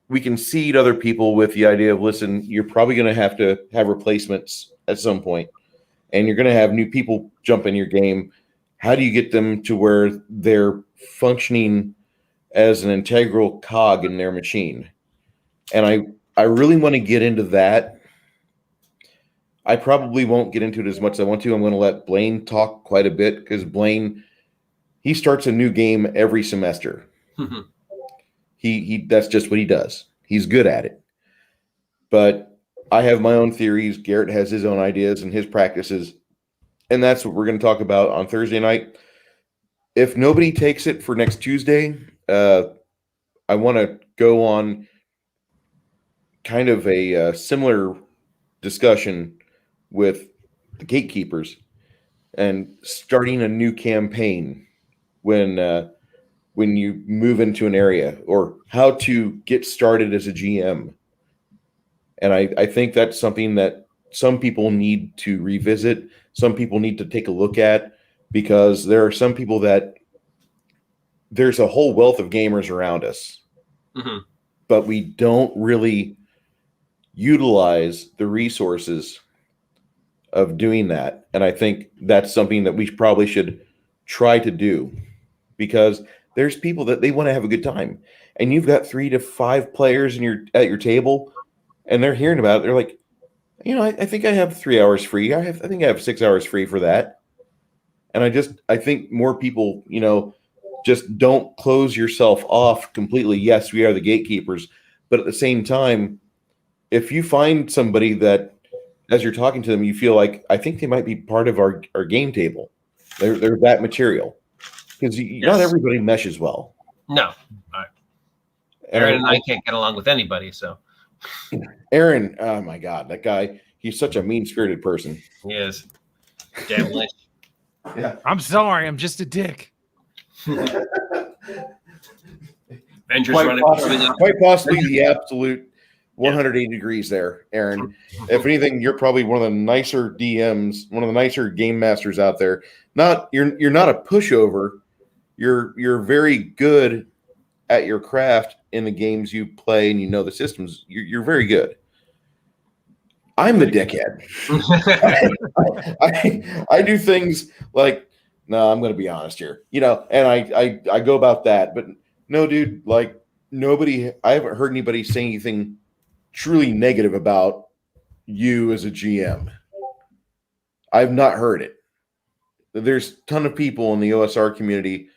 we can seed other people with the idea of, listen, you're probably going to have replacements at some point, and you're going to have new people jump in your game. How do you get them to where they're functioning as an integral cog in their machine? And I really want to get into that. I probably won't get into it as much as I want to. I'm going to let Blaine talk quite a bit because Blaine, he starts a new game every semester. He that's just what he does. He's good at it. But I have my own theories. Garrett has his own ideas and his practices. And that's what we're going to talk about on Thursday night. If nobody takes it for next Tuesday, I want to go on kind of a similar discussion with the Gatekeepers and starting a new campaign when you move into an area, or how to get started as a GM. And I think that's something that some people need to revisit. Some people need to take a look at, because there are some people that there's a whole wealth of gamers around us, but we don't really utilize the resources of doing that. And I think that's something that we probably should try to do, because there's people that they want to have a good time, and you've got 3 to 5 players at your table, and they're hearing about it. They're like, I think I have 3 hours free. I think I have 6 hours free for that. And I think more people, just don't close yourself off completely. Yes, we are the gatekeepers, but at the same time, if you find somebody that, as you're talking to them, you feel like, I think they might be part of our game table. They're that material. Because not everybody meshes well. No. Aaron and I can't get along with anybody. So, Aaron, oh my God, that guy, he's such a mean-spirited person. He is. Damn lich. Yeah. I'm sorry, I'm just a dick. Avengers Quite running. Quite possibly the absolute 180 degrees there, Aaron. If anything, you're probably one of the nicer DMs, one of the nicer game masters out there. You're not a pushover. You're very good at your craft in the games you play, and the systems. You're very good. I'm the dickhead. I do things like, no, I'm going to be honest here, and I go about that. But no, dude, like I haven't heard anybody say anything truly negative about you as a GM. I've not heard it. There's a ton of people in the OSR community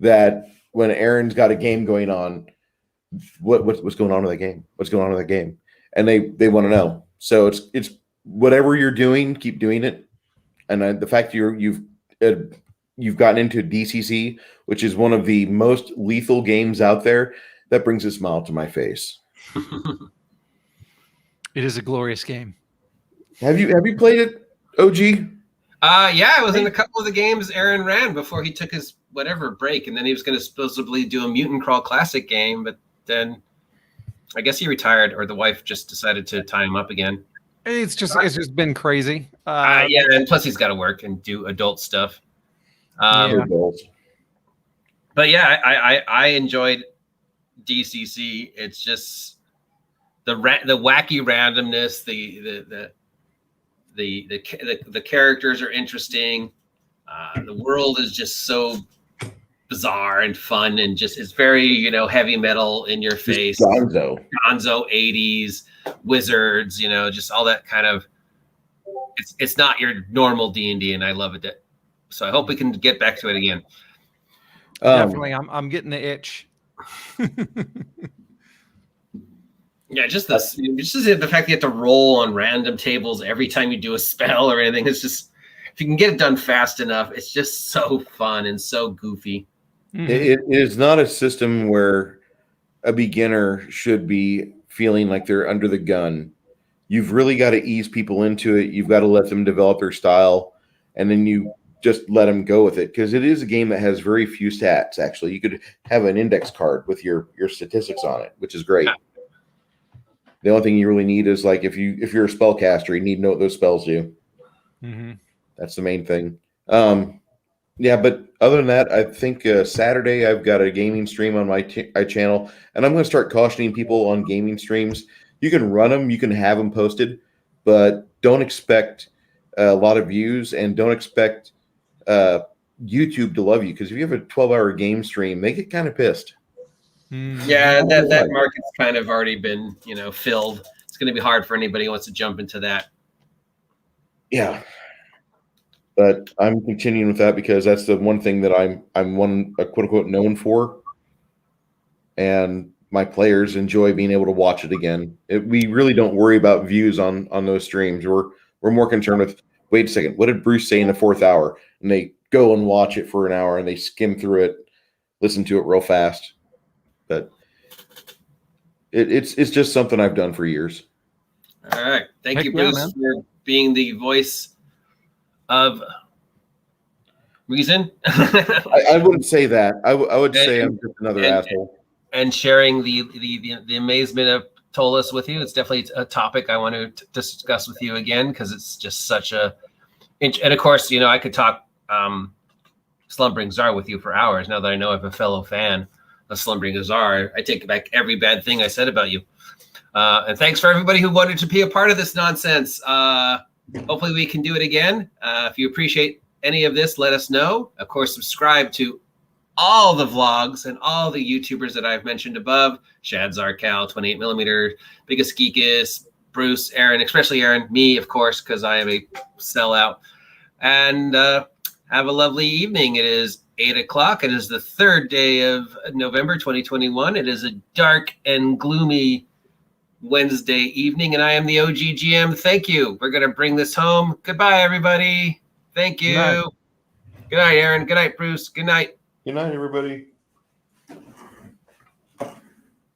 that when Aaron's got a game going on, what's going on with that game? What's going on with that game? And they want to know. So it's whatever you're doing, keep doing it. And the fact you've gotten into DCC, which is one of the most lethal games out there, that brings a smile to my face. It is a glorious game. Have you played it, OG? Yeah, I was in a couple of the games Aaron ran before he took his whatever break, and then he was going to supposedly do a Mutant Crawl Classic game, but then I guess he retired, or the wife just decided to tie him up again. It's just been crazy. Yeah, and plus he's got to work and do adult stuff. Yeah. But yeah, I enjoyed DCC. It's just the wacky randomness. The characters are interesting. The world is just so bizarre and fun, and just it's very heavy metal in your face. Gonzo 80s wizards, just all that kind of. It's not your normal D&D, and I love it. So I hope we can get back to it again. Definitely, I'm getting the itch. Yeah, just the fact that you have to roll on random tables every time you do a spell or anything. It's just, if you can get it done fast enough, it's just so fun and so goofy. It is not a system where a beginner should be feeling like they're under the gun. You've really got to ease people into it. You've got to let them develop their style, and then you just let them go with it, because it is a game that has very few stats. Actually, you could have an index card with your statistics on it, which is great. Yeah. The only thing you really need is, like, if you're a spellcaster, you need to know what those spells do. Mm-hmm. That's the main thing. Yeah, but other than that, I think Saturday I've got a gaming stream on my channel, and I'm going to start cautioning people on gaming streams. You can run them, you can have them posted, but don't expect a lot of views, and don't expect YouTube to love you, because if you have a 12-hour game stream, they get kind of pissed. Yeah, that market's kind of already been filled. It's going to be hard for anybody who wants to jump into that. Yeah. But I'm continuing with that because that's the one thing that I'm quote unquote known for, and my players enjoy being able to watch it again. We really don't worry about views on those streams. We're more concerned with, wait a second, what did Bruce say in the 4th hour? And they go and watch it for an hour, and they skim through it, listen to it real fast. But it's just something I've done for years. All right, thank you, Bruce, for being the voice of reason. I wouldn't say that. I would say I'm just another asshole. And sharing the amazement of Ptolus with you. It's definitely a topic I want to discuss with you again, because it's just such a. And of course, I could talk Slumbering Czar with you for hours. Now that I know I have a fellow fan of Slumbering Czar, I take back every bad thing I said about you. And thanks for everybody who wanted to be a part of this nonsense. Hopefully we can do it again. If you appreciate any of this, let us know. Of course, subscribe to all the vlogs and all the YouTubers that I've mentioned above. Shad Zarcal, 28mm, Biggest Geekus, Bruce, Aaron, especially Aaron, me, of course, because I am a sellout. And have a lovely evening. It is 8 o'clock. It is the 3rd day of November 2021. It is a dark and gloomy Wednesday evening, and I am the OGGM. Thank you. We're going to bring this home. Goodbye, everybody. Thank you. Good night, Aaron. Good night, Bruce. Good night. Good night, everybody.